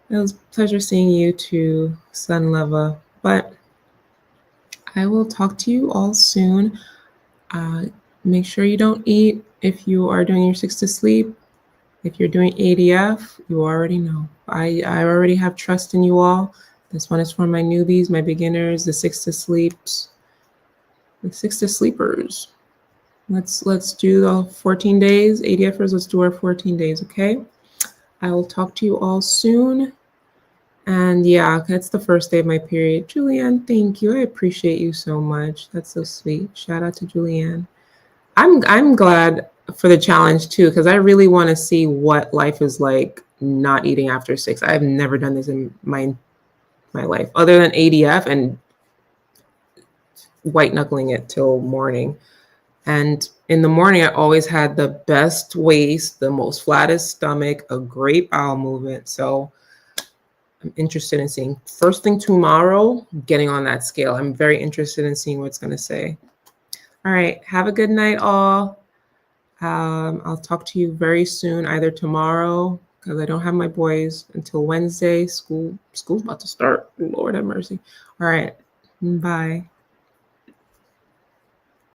It was a pleasure seeing you too, Sun Leva. But I will talk to you all soon. Make sure you don't eat if you are doing your 6 to sleep. If you're doing ADF, you already know. I already have trust in you all. This one is for my newbies, my beginners, the 6 to sleeps, the 6 to sleepers. Let's do the 14 days. ADFers, let's do our 14 days, okay? I will talk to you all soon. And yeah, it's the first day of my period. Julianne, thank you. I appreciate you so much. That's so sweet. Shout out to Julianne. I'm glad for the challenge too, because I really want to see what life is like not eating after 6. I've never done this in my life, other than ADF and white knuckling it till morning. And in the morning, I always had the best waist, the most flattest stomach, a great bowel movement. So I'm interested in seeing, first thing tomorrow, getting on that scale. I'm very interested in seeing what it's going to say. All right. Have a good night, all. I'll talk to you very soon, either tomorrow, because I don't have my boys until Wednesday. School's about to start. Lord have mercy. All right. Bye.